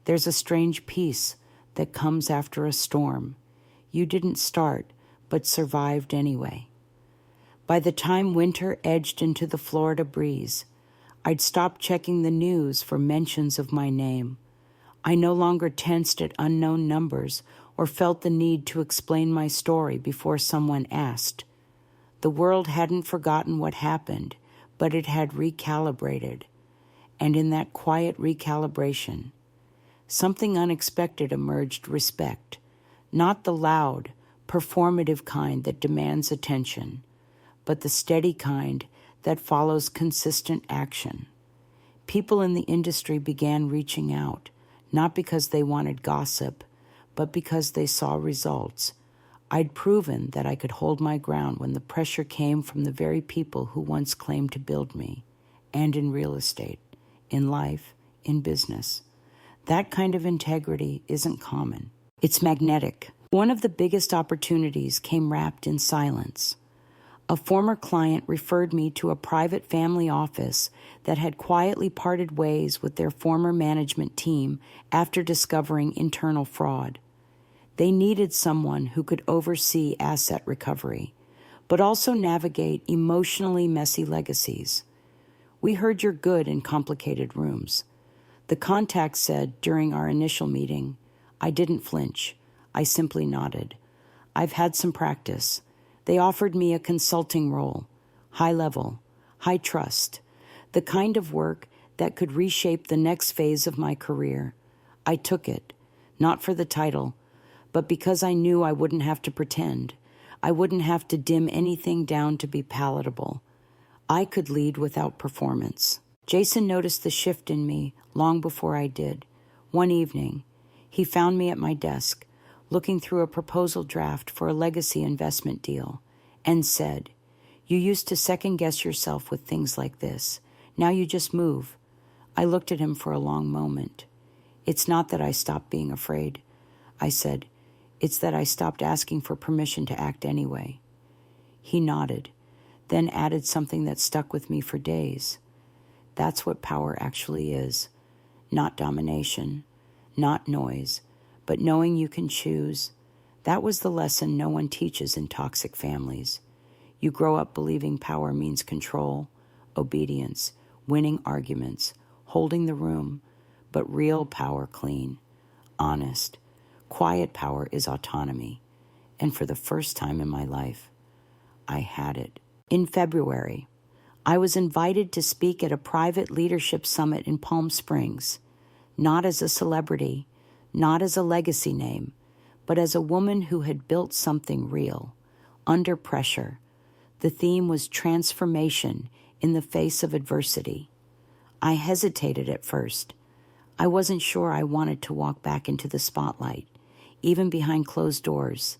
There's a strange peace that comes after a storm. You didn't start, but survived anyway. By the time winter edged into the Florida breeze, I'd stopped checking the news for mentions of my name. I no longer tensed at unknown numbers or felt the need to explain my story before someone asked. The world hadn't forgotten what happened, but it had recalibrated. And in that quiet recalibration, something unexpected emerged: respect, not the loud, performative kind that demands attention, but the steady kind that follows consistent action. People in the industry began reaching out, not because they wanted gossip, but because they saw results. I'd proven that I could hold my ground when the pressure came from the very people who once claimed to build me, and in real estate, in life, in business. That kind of integrity isn't common. It's magnetic. One of the biggest opportunities came wrapped in silence. A former client referred me to a private family office that had quietly parted ways with their former management team after discovering internal fraud. They needed someone who could oversee asset recovery, but also navigate emotionally messy legacies. "We heard you're good in complicated rooms." The contact said during our initial meeting. I didn't flinch. I simply nodded. "I've had some practice." They offered me a consulting role, high level, high trust, the kind of work that could reshape the next phase of my career. I took it, not for the title, but because I knew I wouldn't have to pretend. I wouldn't have to dim anything down to be palatable. I could lead without performance. Jason noticed the shift in me long before I did. One evening, he found me at my desk, looking through a proposal draft for a legacy investment deal, and said, "You used to second-guess yourself with things like this. Now you just move." I looked at him for a long moment. "It's not that I stopped being afraid," I said. "It's that I stopped asking for permission to act anyway." He nodded, then added something that stuck with me for days. That's what power actually is. Not domination, not noise, but knowing you can choose. That was the lesson no one teaches in toxic families. You grow up believing power means control, obedience, winning arguments, holding the room, but real power, clean, honest, quiet power is autonomy. And for the first time in my life, I had it. In February, I was invited to speak at a private leadership summit in Palm Springs, not as a celebrity, not as a legacy name, but as a woman who had built something real, under pressure. The theme was transformation in the face of adversity. I hesitated at first. I wasn't sure I wanted to walk back into the spotlight, even behind closed doors.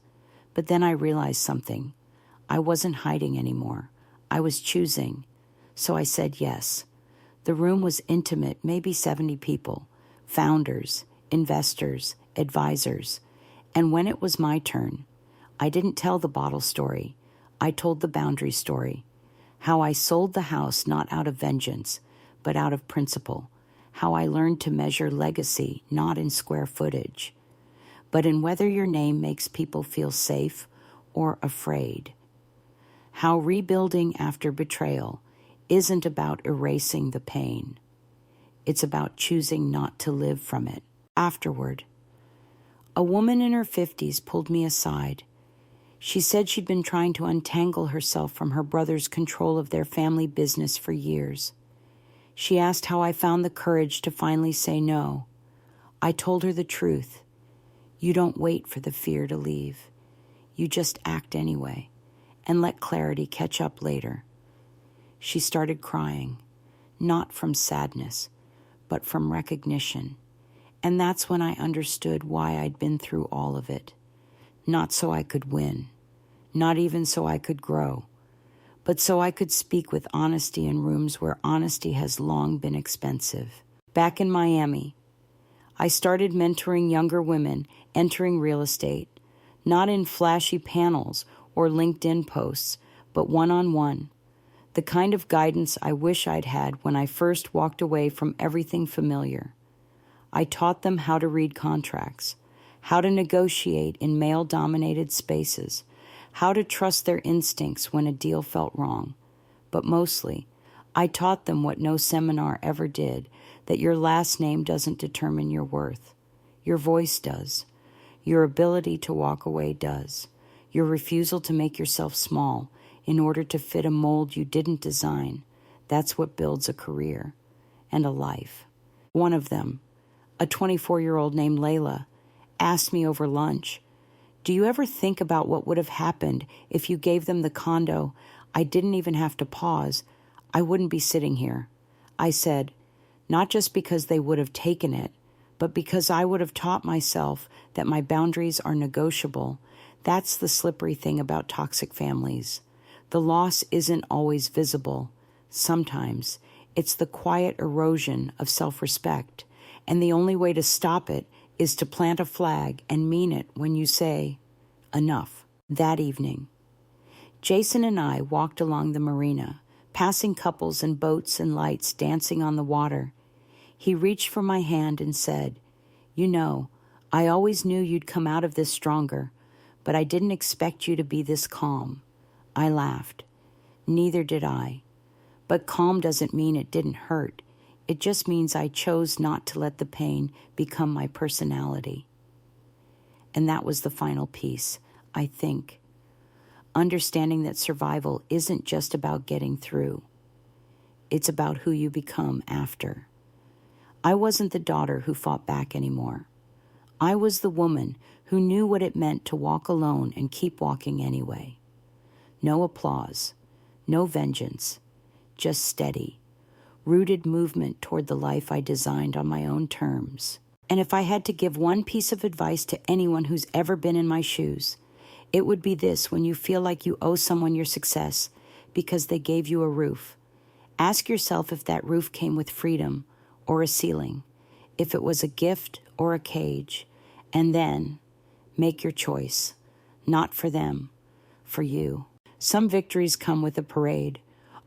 But then I realized something. I wasn't hiding anymore. I was choosing. So I said yes. The room was intimate, maybe 70 people, founders, investors, advisors. And when it was my turn, I didn't tell the bottle story. I told the boundary story. How I sold the house not out of vengeance, but out of principle. How I learned to measure legacy not in square footage, but in whether your name makes people feel safe or afraid. How rebuilding after betrayal isn't about erasing the pain. It's about choosing not to live from it. Afterward, a woman in her 50s pulled me aside. She said she'd been trying to untangle herself from her brother's control of their family business for years. She asked how I found the courage to finally say no. I told her the truth. You don't wait for the fear to leave. You just act anyway, and let clarity catch up later. She started crying, not from sadness, but from recognition. And that's when I understood why I'd been through all of it. Not so I could win, not even so I could grow, but so I could speak with honesty in rooms where honesty has long been expensive. Back in Miami, I started mentoring younger women entering real estate, not in flashy panels or LinkedIn posts, but one-on-one. The kind of guidance I wish I'd had when I first walked away from everything familiar. I taught them how to read contracts, how to negotiate in male-dominated spaces, how to trust their instincts when a deal felt wrong. But mostly, I taught them what no seminar ever did, that your last name doesn't determine your worth. Your voice does. Your ability to walk away does. Your refusal to make yourself small in order to fit a mold you didn't design. That's what builds a career and a life. One of them, a 24-year-old named Layla, asked me over lunch, "Do you ever think about what would have happened if you gave them the condo? I didn't even have to pause. I wouldn't be sitting here." I said, not just because they would have taken it, but because I would have taught myself that my boundaries are negotiable. That's the slippery thing about toxic families. The loss isn't always visible. Sometimes it's the quiet erosion of self-respect, and the only way to stop it is to plant a flag and mean it when you say, enough. That evening, Jason and I walked along the marina, passing couples and boats and lights dancing on the water. He reached for my hand and said, "You know, I always knew you'd come out of this stronger, but I didn't expect you to be this calm." I laughed. Neither did I. But calm doesn't mean it didn't hurt. It just means I chose not to let the pain become my personality. And that was the final piece, I think. Understanding that survival isn't just about getting through. It's about who you become after. I wasn't the daughter who fought back anymore. I was the woman who knew what it meant to walk alone and keep walking anyway. No applause, no vengeance, just steady, rooted movement toward the life I designed on my own terms. And if I had to give one piece of advice to anyone who's ever been in my shoes, it would be this: when you feel like you owe someone your success because they gave you a roof, ask yourself if that roof came with freedom or a ceiling, if it was a gift or a cage, and then make your choice, not for them, for you. Some victories come with a parade.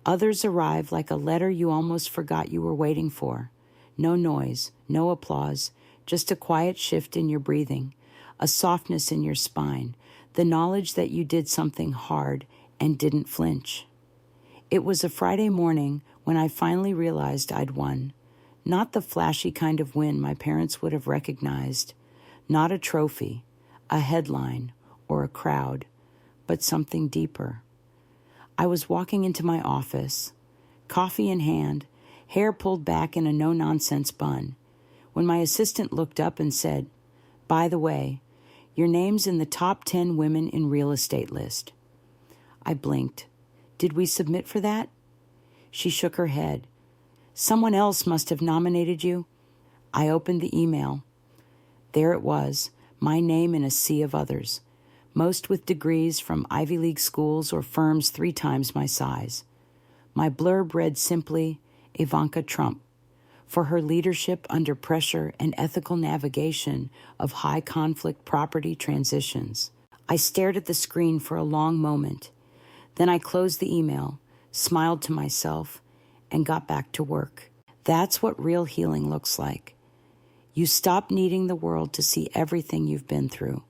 Others arrive like a letter you almost forgot you were waiting for. No noise, no applause, just a quiet shift in your breathing, a softness in your spine, the knowledge that you did something hard and didn't flinch. It was a Friday morning when I finally realized I'd won. Not the flashy kind of win my parents would have recognized, not a trophy, a headline, or a crowd, but something deeper. I was walking into my office, coffee in hand, hair pulled back in a no-nonsense bun, when my assistant looked up and said, "By the way, your name's in the top 10 women in real estate list." I blinked. "Did we submit for that?" She shook her head. "Someone else must have nominated you." I opened the email. There it was, my name in a sea of others, most with degrees from Ivy League schools or firms 3 times my size. My blurb read simply, Ivanka Trump, for her leadership under pressure and ethical navigation of high-conflict property transitions. I stared at the screen for a long moment. Then I closed the email, smiled to myself, and got back to work. That's what real healing looks like. You stop needing the world to see everything you've been through.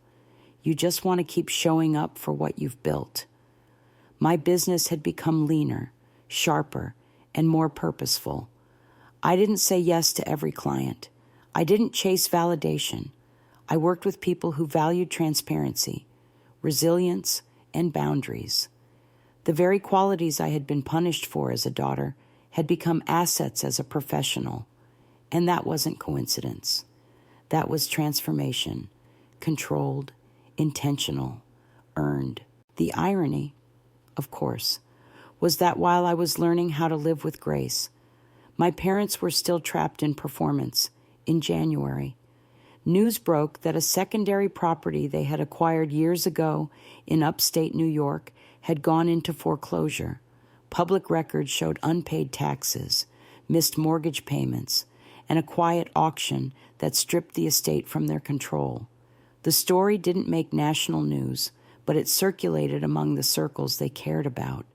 You just want to keep showing up for what you've built. My business had become leaner, sharper, and more purposeful. I didn't say yes to every client. I didn't chase validation. I worked with people who valued transparency, resilience, and boundaries. The very qualities I had been punished for as a daughter had become assets as a professional. And that wasn't coincidence. That was transformation, controlled, intentional, earned. The irony, of course, was that while I was learning how to live with grace, my parents were still trapped in performance. In January, news broke that a secondary property they had acquired years ago in upstate New York had gone into foreclosure. Public records showed unpaid taxes, missed mortgage payments, and a quiet auction that stripped the estate from their control. The story didn't make national news, but it circulated among the circles they cared about.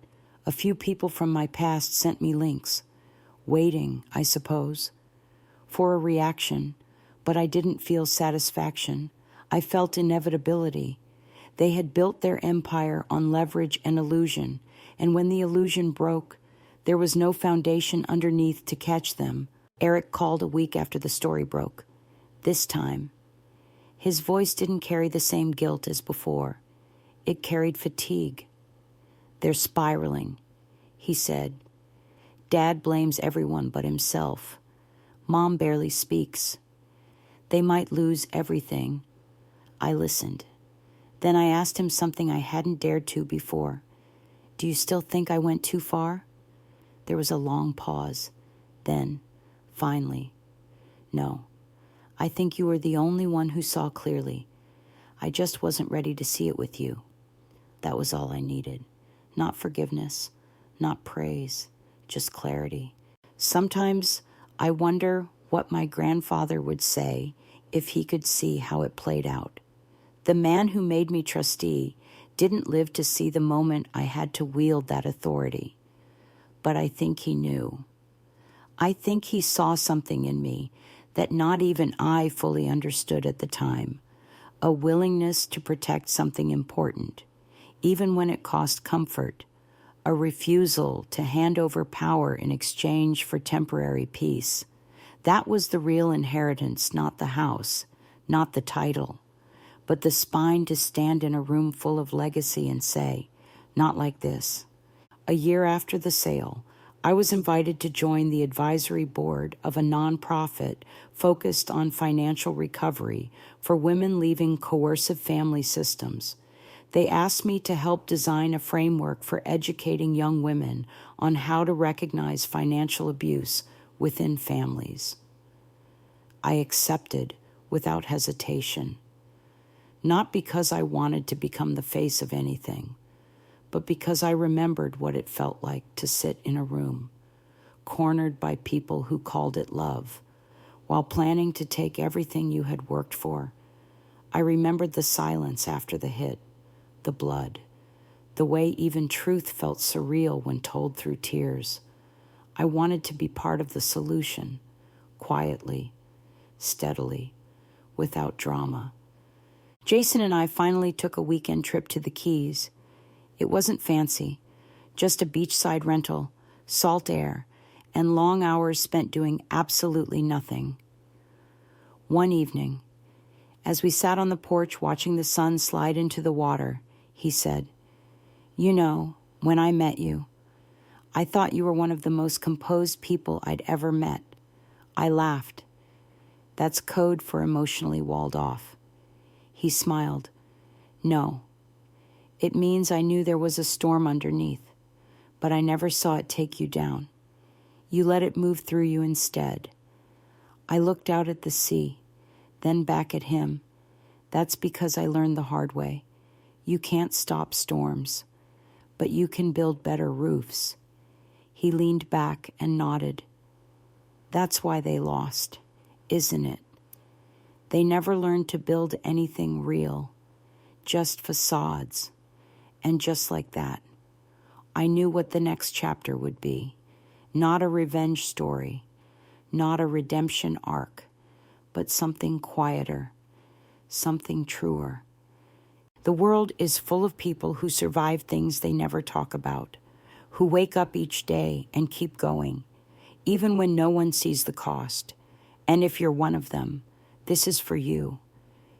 A few people from my past sent me links, waiting, I suppose, for a reaction, but I didn't feel satisfaction. I felt inevitability. They had built their empire on leverage and illusion, and when the illusion broke, there was no foundation underneath to catch them. Eric called a week after the story broke. This time, his voice didn't carry the same guilt as before. It carried fatigue. "They're spiraling," he said. "Dad blames everyone but himself. Mom barely speaks. They might lose everything." I listened. Then I asked him something I hadn't dared to before. "Do you still think I went too far?" There was a long pause. Then, finally, "No, I think you were the only one who saw clearly. I just wasn't ready to see it with you." That was all I needed. Not forgiveness, not praise, just clarity. Sometimes I wonder what my grandfather would say if he could see how it played out. The man who made me trustee didn't live to see the moment I had to wield that authority. But I think he knew. I think he saw something in me that not even I fully understood at the time, a willingness to protect something important, even when it cost comfort, a refusal to hand over power in exchange for temporary peace. That was the real inheritance, not the house, not the title, but the spine to stand in a room full of legacy and say, "Not like this." A year after the sale, I was invited to join the advisory board of a nonprofit focused on financial recovery for women leaving coercive family systems. They asked me to help design a framework for educating young women on how to recognize financial abuse within families. I accepted without hesitation, not because I wanted to become the face of anything, but because I remembered what it felt like to sit in a room, cornered by people who called it love, while planning to take everything you had worked for. I remembered the silence after the hit, the blood, the way even truth felt surreal when told through tears. I wanted to be part of the solution, quietly, steadily, without drama. Jason and I finally took a weekend trip to the Keys. It wasn't fancy, just a beachside rental, salt air, and long hours spent doing absolutely nothing. One evening, as we sat on the porch watching the sun slide into the water, he said, "You know, when I met you, I thought you were one of the most composed people I'd ever met." I laughed. That's code for emotionally walled off. He smiled. "No, it means I knew there was a storm underneath, but I never saw it take you down. You let it move through you instead." I looked out at the sea, then back at him. That's because I learned the hard way. You can't stop storms, but you can build better roofs. He leaned back and nodded. That's why they lost, isn't it? They never learned to build anything real, just facades. And just like that, I knew what the next chapter would be. Not a revenge story, not a redemption arc, but something quieter, something truer. The world is full of people who survive things they never talk about, who wake up each day and keep going, even when no one sees the cost. And if you're one of them, this is for you.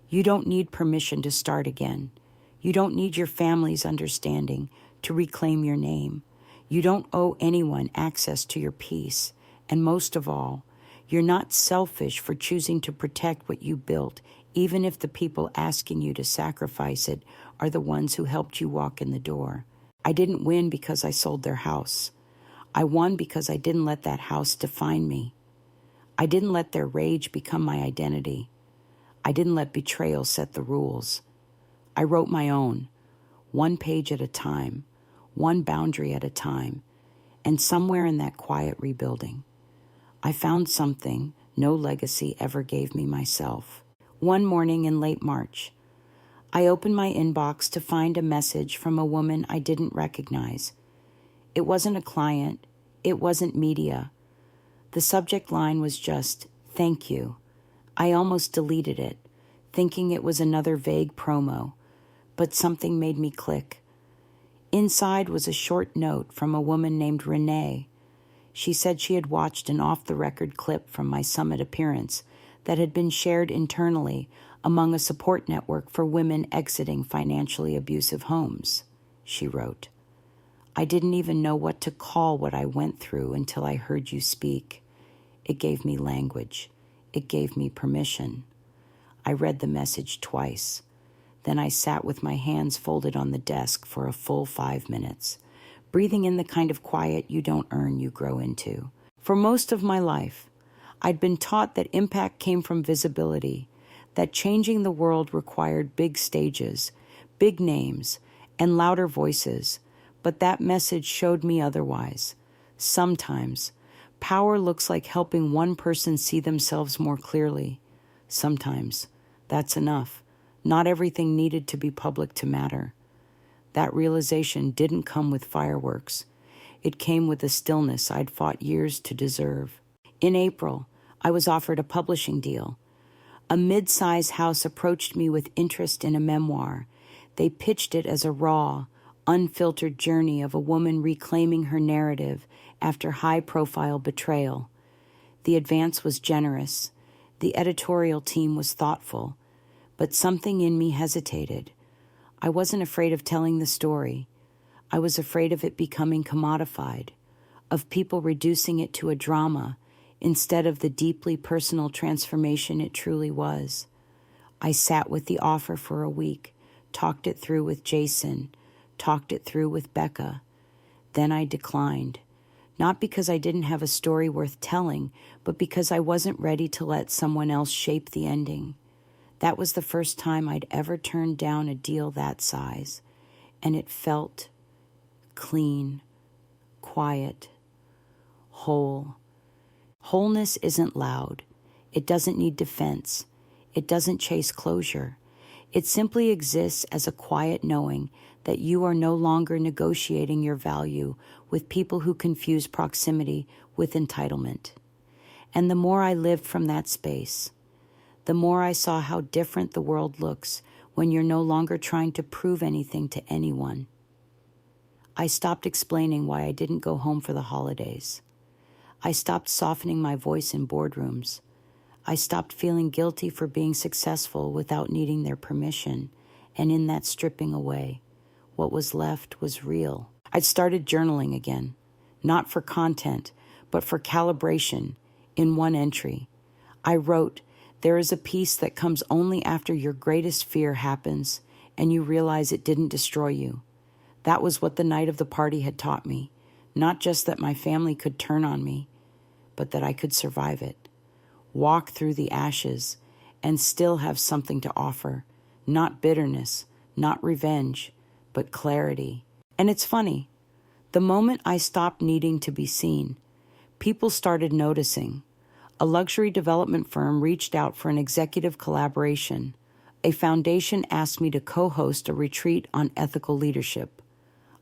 You don't need permission to start again. You don't need your family's understanding to reclaim your name. You don't owe anyone access to your peace. And most of all, you're not selfish for choosing to protect what you built, even if the people asking you to sacrifice it are the ones who helped you walk in the door. I didn't win because I sold their house. I won because I didn't let that house define me. I didn't let their rage become my identity. I didn't let betrayal set the rules. I wrote my own, one page at a time, one boundary at a time, and somewhere in that quiet rebuilding, I found something no legacy ever gave me myself. One morning in late March, I opened my inbox to find a message from a woman I didn't recognize. It wasn't a client. It wasn't media. The subject line was just, "Thank you." I almost deleted it, thinking it was another vague promo, but something made me click. Inside was a short note from a woman named Renee. She said she had watched an off-the-record clip from my summit appearance that had been shared internally among a support network for women exiting financially abusive homes. She wrote, "I didn't even know what to call what I went through until I heard you speak. It gave me language. It gave me permission." I read the message twice. Then I sat with my hands folded on the desk for a full 5 minutes, breathing in the kind of quiet you don't earn, you grow into. For most of my life, I'd been taught that impact came from visibility, that changing the world required big stages, big names, and louder voices, but that message showed me otherwise. Sometimes, power looks like helping one person see themselves more clearly. Sometimes, that's enough. Not everything needed to be public to matter. That realization didn't come with fireworks. It came with the stillness I'd fought years to deserve. In April, I was offered a publishing deal. A mid-size house approached me with interest in a memoir. They pitched it as a raw, unfiltered journey of a woman reclaiming her narrative after high-profile betrayal. The advance was generous. The editorial team was thoughtful. But something in me hesitated. I wasn't afraid of telling the story. I was afraid of it becoming commodified, of people reducing it to a drama instead of the deeply personal transformation it truly was. I sat with the offer for a week, talked it through with Jason, talked it through with Becca. Then I declined, not because I didn't have a story worth telling, but because I wasn't ready to let someone else shape the ending. That was the first time I'd ever turned down a deal that size, and it felt clean, quiet, whole. Wholeness isn't loud. It doesn't need defense. It doesn't chase closure. It simply exists as a quiet knowing that you are no longer negotiating your value with people who confuse proximity with entitlement. And the more I lived from that space, the more I saw how different the world looks when you're no longer trying to prove anything to anyone. I stopped explaining why I didn't go home for the holidays. I stopped softening my voice in boardrooms. I stopped feeling guilty for being successful without needing their permission, and in that stripping away, what was left was real. I'd started journaling again, not for content, but for calibration. In one entry, I wrote, "There is a peace that comes only after your greatest fear happens, and you realize it didn't destroy you." That was what the night of the party had taught me, not just that my family could turn on me, but that I could survive it, walk through the ashes, and still have something to offer. Not bitterness, not revenge, but clarity. And it's funny, the moment I stopped needing to be seen, people started noticing. A luxury development firm reached out for an executive collaboration. A foundation asked me to co-host a retreat on ethical leadership.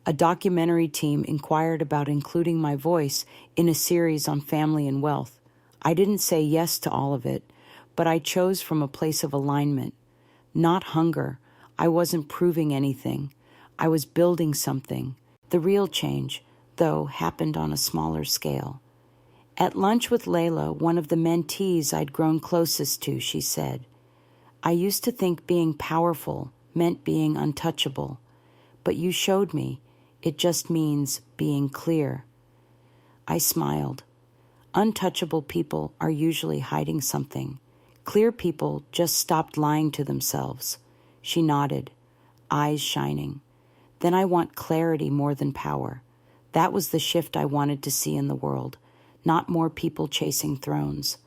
A documentary team inquired about including my voice in a series on family and wealth. I didn't say yes to all of it, but I chose from a place of alignment, not hunger. I wasn't proving anything. I was building something. The real change, though, happened on a smaller scale. At lunch with Layla, one of the mentees I'd grown closest to, she said, "I used to think being powerful meant being untouchable, but you showed me it just means being clear." I smiled. Untouchable people are usually hiding something. Clear people just stopped lying to themselves. She nodded, eyes shining. Then I want clarity more than power. That was the shift I wanted to see in the world. Not more people chasing thrones,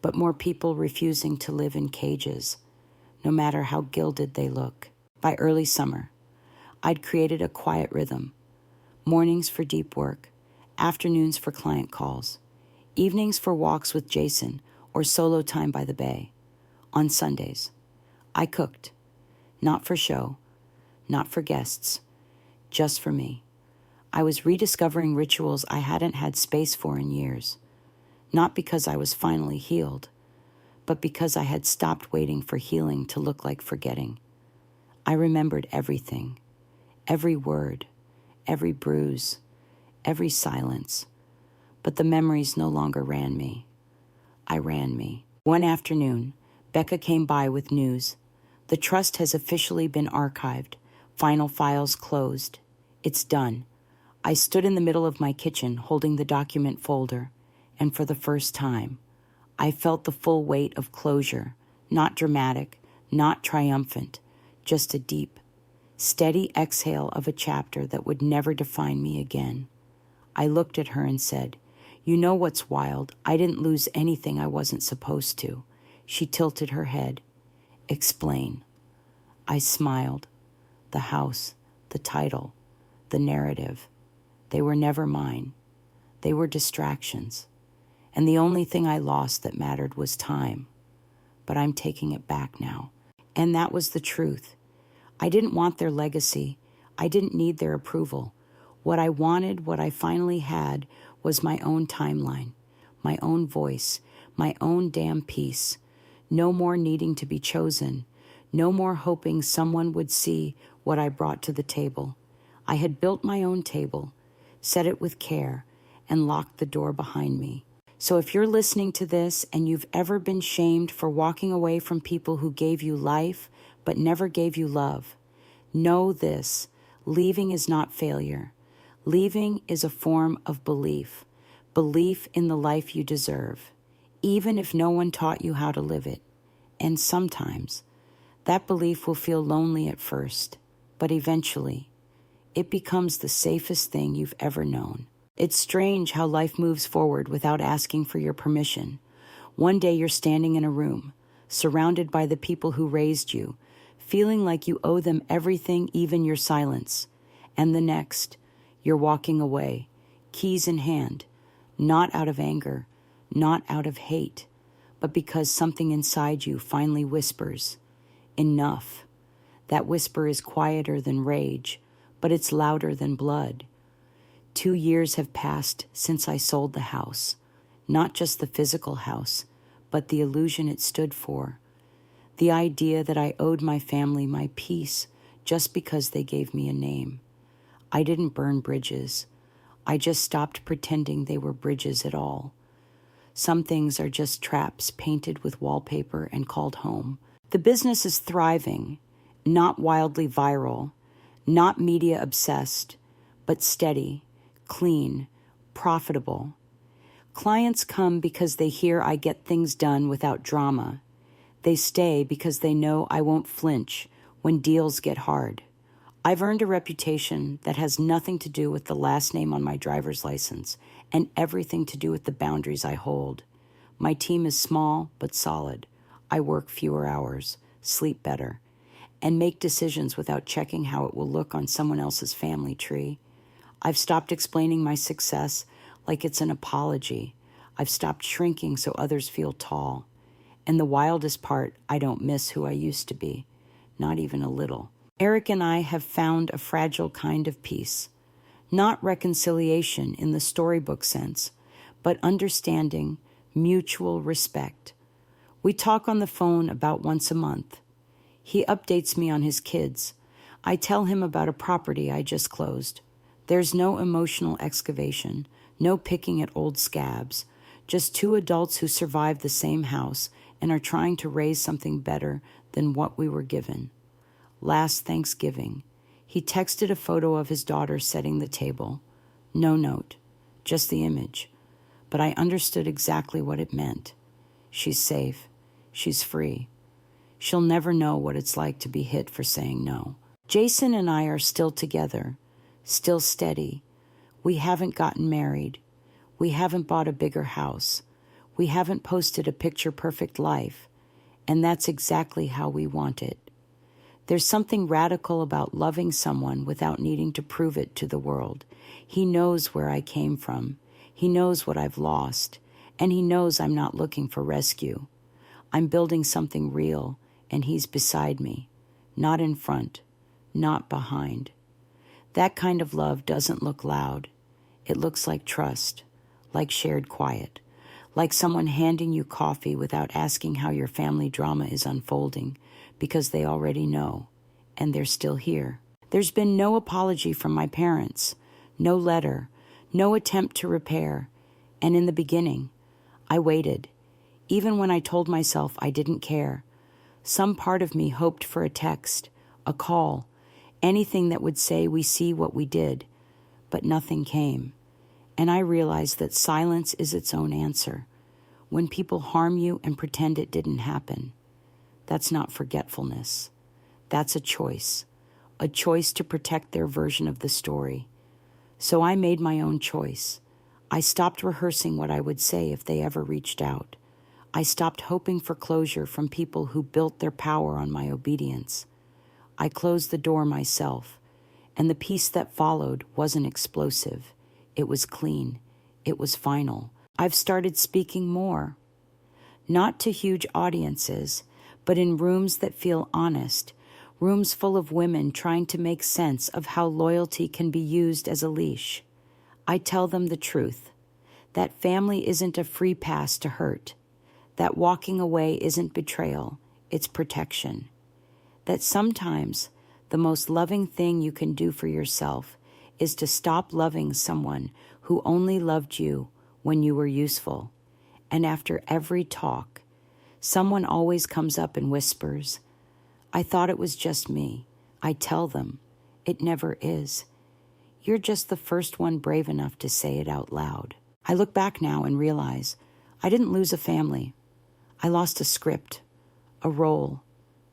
but more people refusing to live in cages, no matter how gilded they look. By early summer, I'd created a quiet rhythm. Mornings for deep work, afternoons for client calls, evenings for walks with Jason or solo time by the bay. On Sundays, I cooked, not for show, not for guests, just for me. I was rediscovering rituals I hadn't had space for in years, not because I was finally healed, but because I had stopped waiting for healing to look like forgetting. I remembered everything, every word, every bruise, every silence, but the memories no longer ran me. I ran me. One afternoon, Becca came by with news. The trust has officially been archived, final files closed. It's done. I stood in the middle of my kitchen holding the document folder, and for the first time, I felt the full weight of closure, not dramatic, not triumphant, just a deep, steady exhale of a chapter that would never define me again. I looked at her and said, "You know what's wild? I didn't lose anything I wasn't supposed to." She tilted her head. "Explain." I smiled. The house, the title, the narrative. They were never mine. They were distractions. And the only thing I lost that mattered was time. But I'm taking it back now. And that was the truth. I didn't want their legacy. I didn't need their approval. What I wanted, what I finally had, was my own timeline, my own voice, my own damn piece. No more needing to be chosen. No more hoping someone would see what I brought to the table. I had built my own table, set it with care, and locked the door behind me. So if you're listening to this and you've ever been shamed for walking away from people who gave you life but never gave you love, know this: leaving is not failure. Leaving is a form of belief, belief in the life you deserve, even if no one taught you how to live it. And sometimes that belief will feel lonely at first, but eventually it becomes the safest thing you've ever known. It's strange how life moves forward without asking for your permission. One day you're standing in a room, surrounded by the people who raised you, feeling like you owe them everything, even your silence. And the next, you're walking away, keys in hand, not out of anger, not out of hate, but because something inside you finally whispers, "Enough." That whisper is quieter than rage, but it's louder than blood. 2 years have passed since I sold the house, not just the physical house, but the illusion it stood for. The idea that I owed my family my peace just because they gave me a name. I didn't burn bridges. I just stopped pretending they were bridges at all. Some things are just traps painted with wallpaper and called home. The business is thriving, not wildly viral, not media obsessed, but steady, clean, profitable. Clients come because they hear I get things done without drama. They stay because they know I won't flinch when deals get hard. I've earned a reputation that has nothing to do with the last name on my driver's license and everything to do with the boundaries I hold. My team is small but solid. I work fewer hours, sleep better, and make decisions without checking how it will look on someone else's family tree. I've stopped explaining my success like it's an apology. I've stopped shrinking so others feel tall. And the wildest part, I don't miss who I used to be, not even a little. Eric and I have found a fragile kind of peace, not reconciliation in the storybook sense, but understanding, mutual respect. We talk on the phone about once a month. He updates me on his kids. I tell him about a property I just closed. There's no emotional excavation, no picking at old scabs, just two adults who survived the same house and are trying to raise something better than what we were given. Last Thanksgiving, he texted a photo of his daughter setting the table. No note, just the image. But I understood exactly what it meant. She's safe. She's free. She'll never know what it's like to be hit for saying no. Jason and I are still together, still steady. We haven't gotten married. We haven't bought a bigger house. We haven't posted a picture-perfect life. And that's exactly how we want it. There's something radical about loving someone without needing to prove it to the world. He knows where I came from. He knows what I've lost. And he knows I'm not looking for rescue. I'm building something real, and he's beside me, not in front, not behind. That kind of love doesn't look loud. It looks like trust, like shared quiet, like someone handing you coffee without asking how your family drama is unfolding, because they already know, and they're still here. There's been no apology from my parents, no letter, no attempt to repair, and in the beginning, I waited. Even when I told myself I didn't care, some part of me hoped for a text, a call, anything that would say we see what we did, but nothing came. And I realized that silence is its own answer. When people harm you and pretend it didn't happen, that's not forgetfulness. That's a choice to protect their version of the story. So I made my own choice. I stopped rehearsing what I would say if they ever reached out. I stopped hoping for closure from people who built their power on my obedience. I closed the door myself, and the peace that followed wasn't explosive. It was clean. It was final. I've started speaking more, not to huge audiences, but in rooms that feel honest, rooms full of women trying to make sense of how loyalty can be used as a leash. I tell them the truth, that family isn't a free pass to hurt, that walking away isn't betrayal, it's protection, that sometimes the most loving thing you can do for yourself is to stop loving someone who only loved you when you were useful. And after every talk, someone always comes up and whispers, I thought it was just me. I tell them, it never is. You're just the first one brave enough to say it out loud. I look back now and realize I didn't lose a family. I lost a script, a role,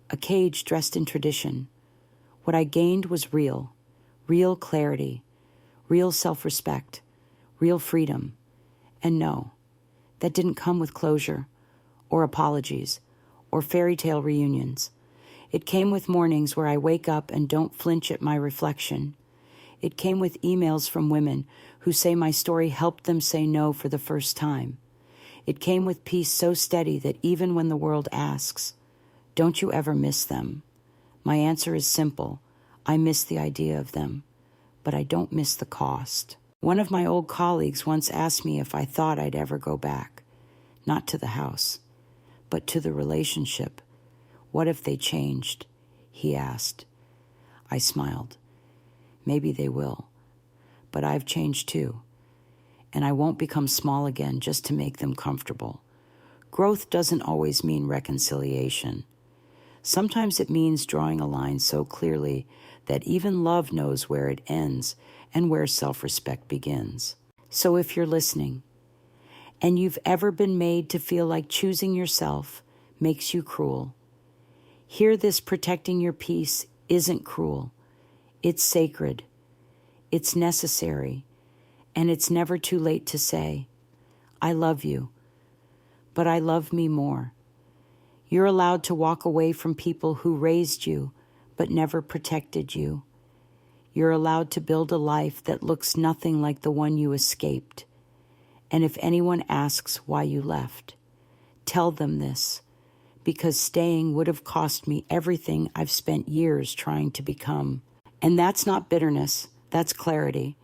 a cage dressed in tradition. What I gained was real clarity, real self-respect, real freedom. And no, that didn't come with closure or apologies or fairy tale reunions. It came with mornings where I wake up and don't flinch at my reflection. It came with emails from women who say my story helped them say no for the first time. It came with peace so steady that even when the world asks, don't you ever miss them? My answer is simple. I miss the idea of them. but I don't miss the cost. One of my old colleagues once asked me if I thought I'd ever go back, not to the house, but to the relationship. What if they changed? He asked. I smiled. Maybe they will, but I've changed too, and I won't become small again just to make them comfortable. Growth doesn't always mean reconciliation. Sometimes it means drawing a line so clearly that even love knows where it ends and where self-respect begins. So if you're listening, and you've ever been made to feel like choosing yourself makes you cruel, hear this: protecting your peace isn't cruel. It's sacred. It's necessary. And it's never too late to say, I love you, but I love me more. You're allowed to walk away from people who raised you but never protected you. You're allowed to build a life that looks nothing like the one you escaped. And if anyone asks why you left, tell them this, because staying would have cost me everything I've spent years trying to become. And that's not bitterness, that's clarity.